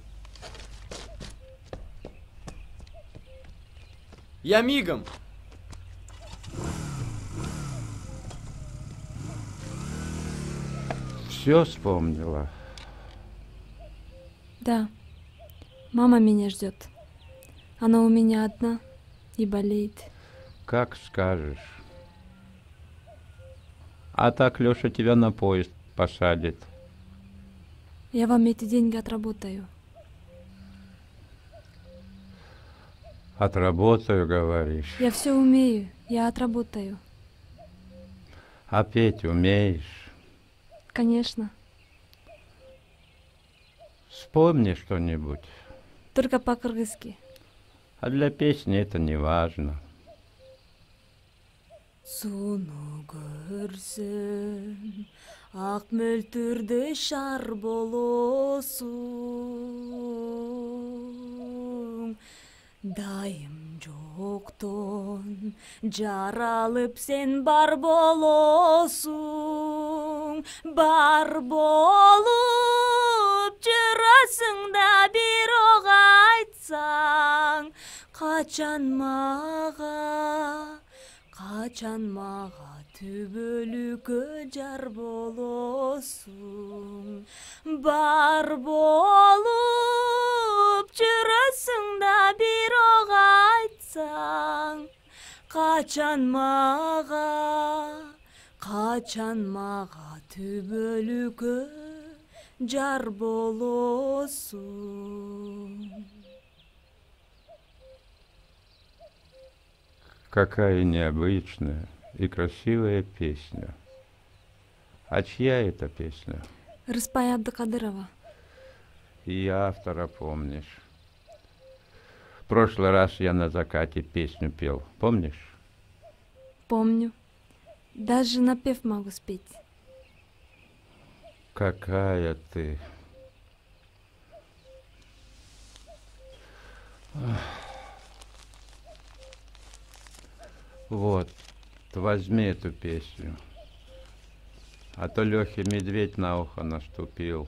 Я мигом! Все вспомнила? Да. Мама меня ждет. Она у меня одна и болеет. Как скажешь. А так Леша тебя на поезд посадит. Я вам эти деньги отработаю. Отработаю, говоришь? Я все умею, я отработаю. А петь умеешь? Конечно. Вспомни что-нибудь. Только по-кыргызски. А для песни это не важно. Суну көрсем, ак мөлтүрдөй шар болосуң. Дайым жоктон жаралып сен бар болосуң. Бар болуп жүрөсүң да бир ок айтсаң. Качан мага түбөлүккө жар болосуң. Бар болуп жүрөсүң да бир ок айтсаң. Качан мага түбөлүккө жар болосуң. Какая необычная и красивая песня. А чья это песня? Рыспай Абдыкадырова. И автора помнишь. В прошлый раз я на закате песню пел. Помнишь? Помню. Даже напев могу спеть. Какая ты. Вот, возьми эту песню. А то Лехе медведь на ухо наступил.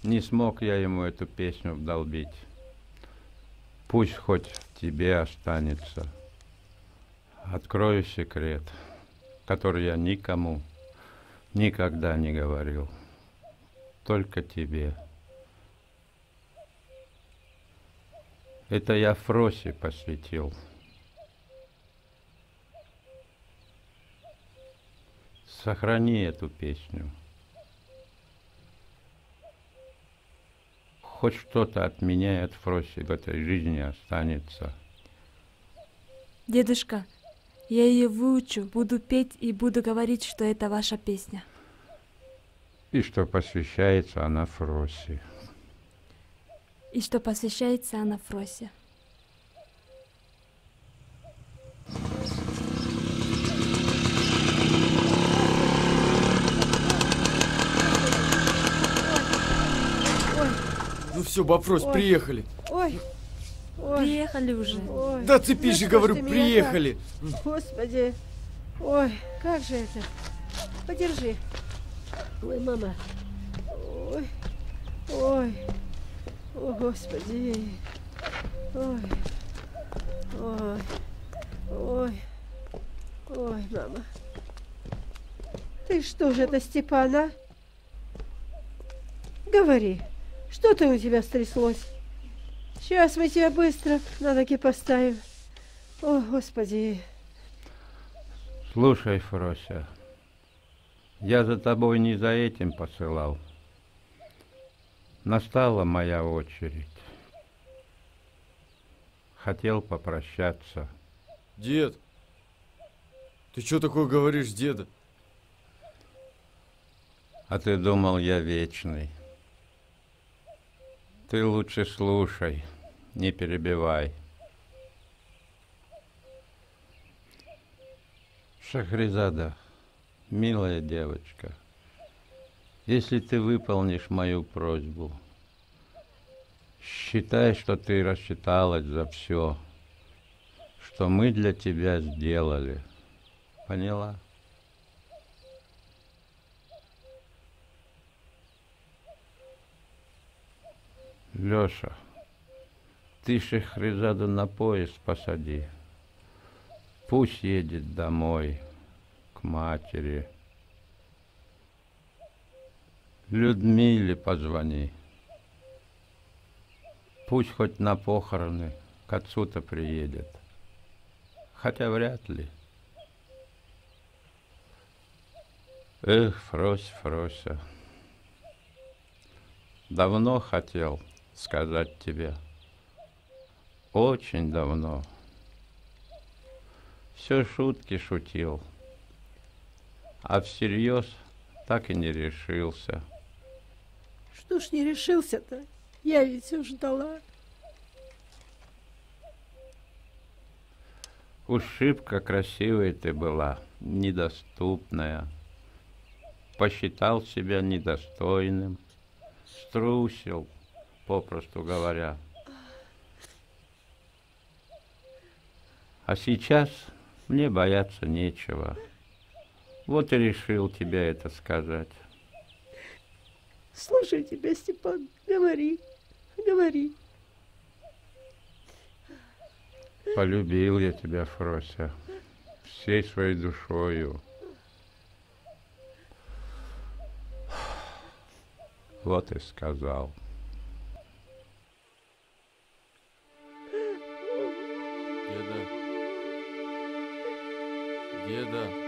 Не смог я ему эту песню вдолбить. Пусть хоть в тебе останется. Открою секрет, который я никому никогда не говорил. Только тебе. Это я Фросе посвятил. Сохрани эту песню. Хоть что-то от меня и от Фроси в этой жизни останется. Дедушка, я ее выучу, буду петь и буду говорить, что это ваша песня. И что посвящается она Фросе. И что посвящается она Фросе. Все, Бафрось, Ой. приехали. Ой. Ой. Приехали уже. Ой. Да цепись же, что ж говорю, ты меня приехали. так? Господи. Ой, как же это? Подержи. Ой, мама. Ой. Ой. О, Господи. Ой. Ой. Ой. Ой, мама. Ты что же это, Степан, а? Говори, что-то у тебя стряслось? Сейчас мы тебя быстро на ноги поставим. О, Господи. Слушай, Фрося, я за тобой не за этим посылал. Настала моя очередь. Хотел попрощаться. Дед, ты что такое говоришь, деда? А ты думал, я вечный. Ты лучше слушай, не перебивай. Шахризада, милая девочка, если ты выполнишь мою просьбу, считай, что ты рассчиталась за все, что мы для тебя сделали. Поняла? Леша, ты Шахризаду на поезд посади. Пусть едет домой, к матери. Людмиле позвони. Пусть хоть на похороны к отцу-то приедет. Хотя вряд ли. Эх, Фрося. Давно хотел сказать тебе. Очень давно. Все шутки шутил. А всерьез так и не решился. Что ж не решился-то? Я ведь все ждала. Уж шибко красивая ты была, недоступная. Посчитал себя недостойным, струсил, попросту говоря. А сейчас мне бояться нечего. Вот и решил тебе это сказать. Слушай тебя, Степан, говори. Полюбил я тебя, Фрося, всей своей душою. Вот и сказал. Деда.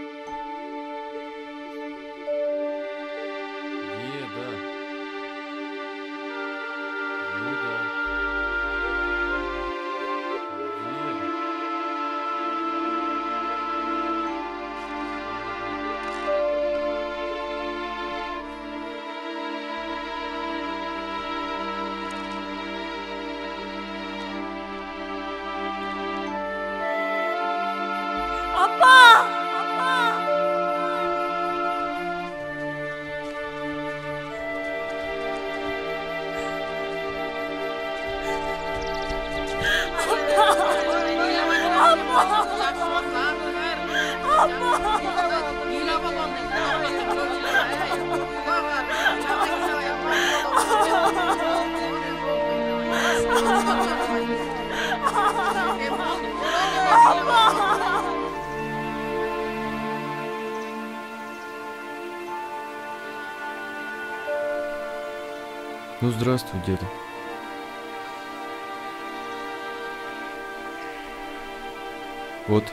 Ну, здравствуй, деда. Вот,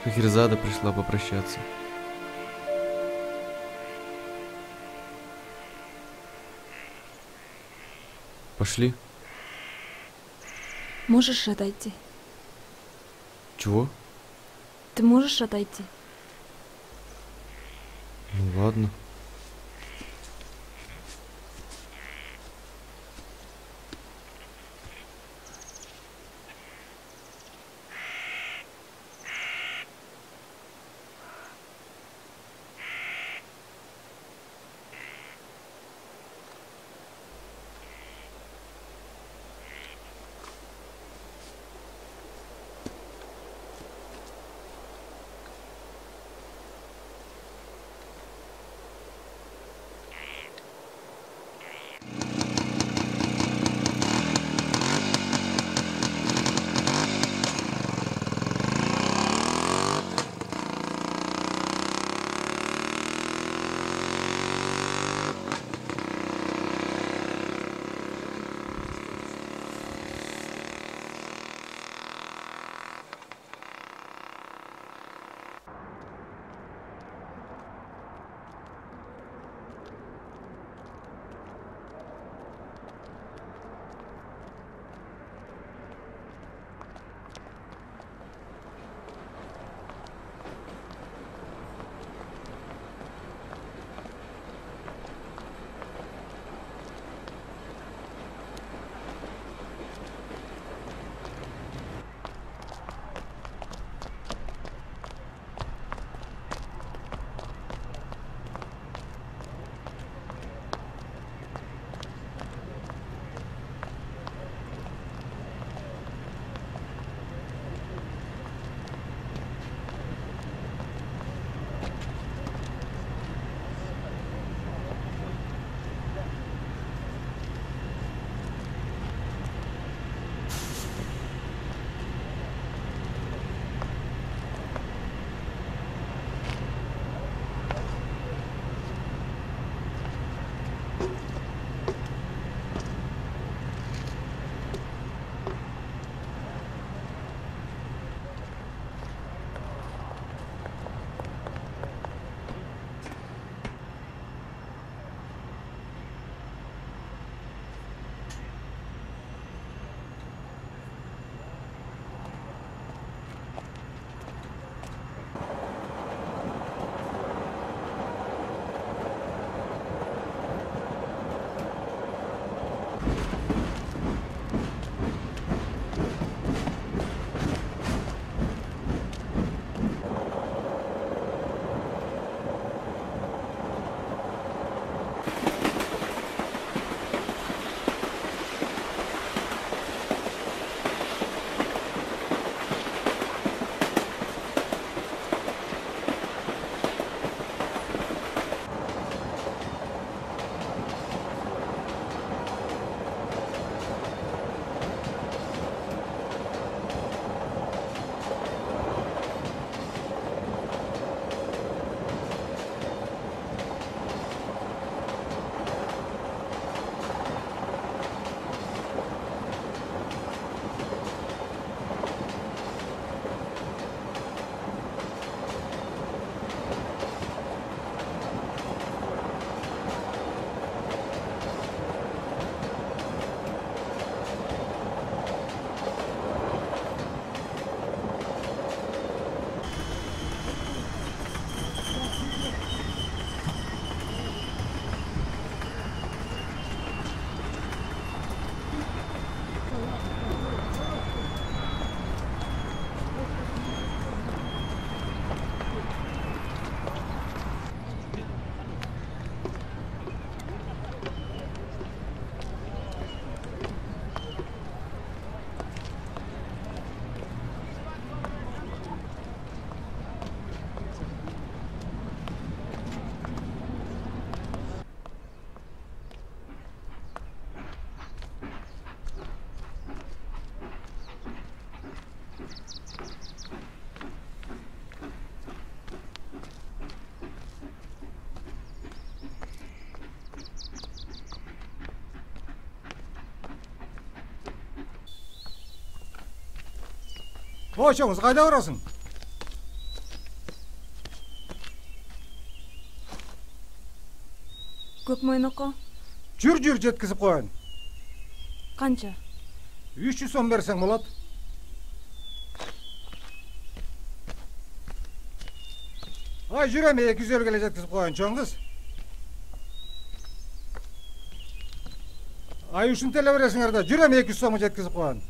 Шахерзада пришла попрощаться. Пошли. Можешь отойти? Чего? Ты можешь отойти? Ну ладно. Ой, чоңыз, қайда барасың? Көкмойнокко. Жүр, жеткізіп қойын. Қанша? 300 сом берсең болады. Ай, жүреме 200 келе жеткізіп қойын, чоңыз. Ай, үшін теле бересіңер да, жүреме 200 сомы жеткізіп қойын.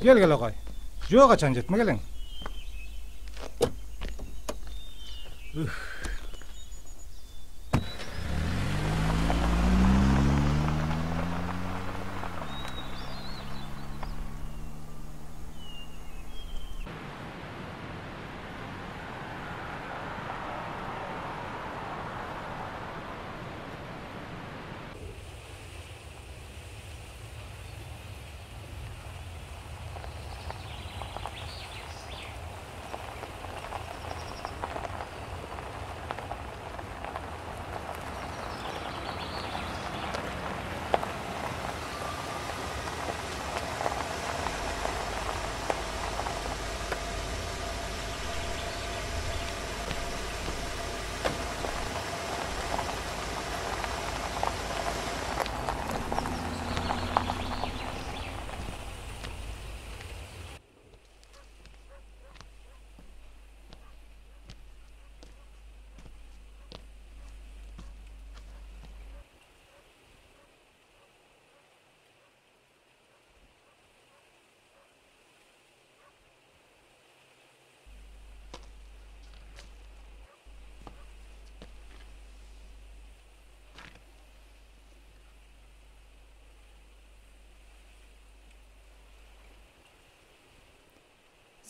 Gel ағай. Жоқ ачан жетме келең.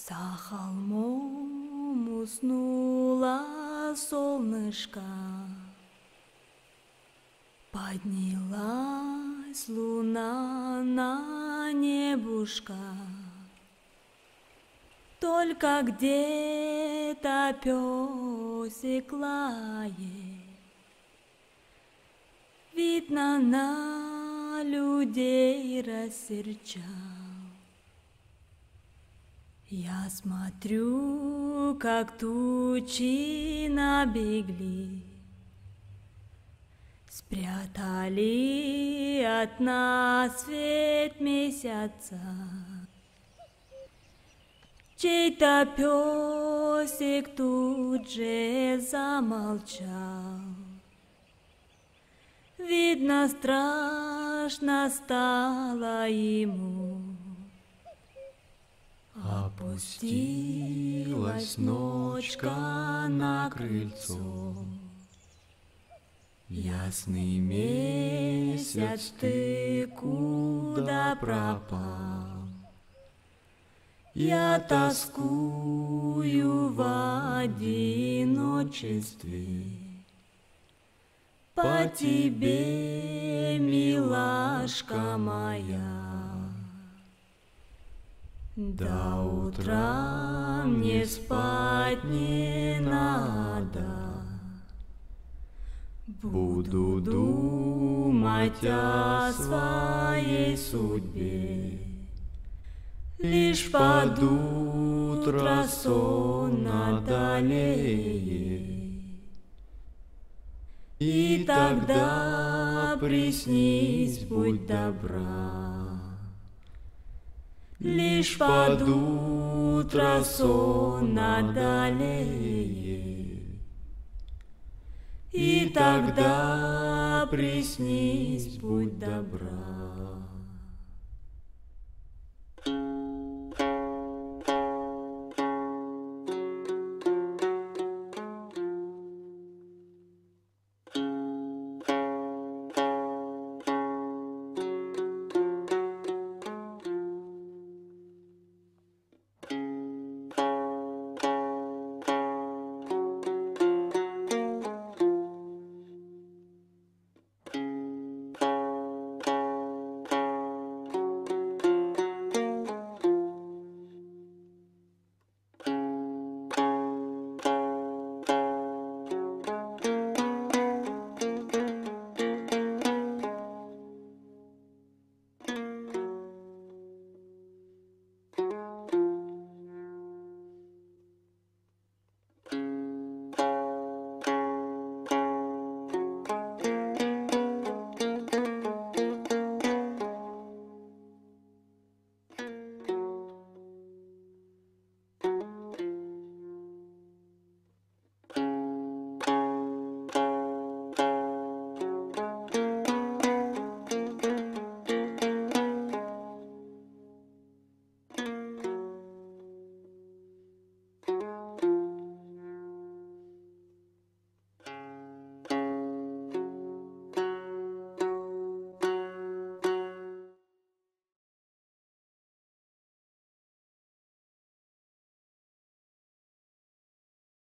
За холмом уснуло солнышко, поднялась луна на небушка. Только где-то песик лает, видно, на людей рассерчал. Я смотрю, как тучи набегли, спрятали от нас свет месяца. Чей-то песик тут же замолчал. Видно, страшно стало ему. Опустилась ночка на крыльцо. Ясный месяц, ты куда пропал? Я тоскую в одиночестве по тебе, милашка моя. До утра мне спать не надо. Буду думать о своей судьбе. Лишь под утро сон одолеет, и тогда приснись, будь добра. Лишь под утро сон одолеет, и тогда приснись, будь добра.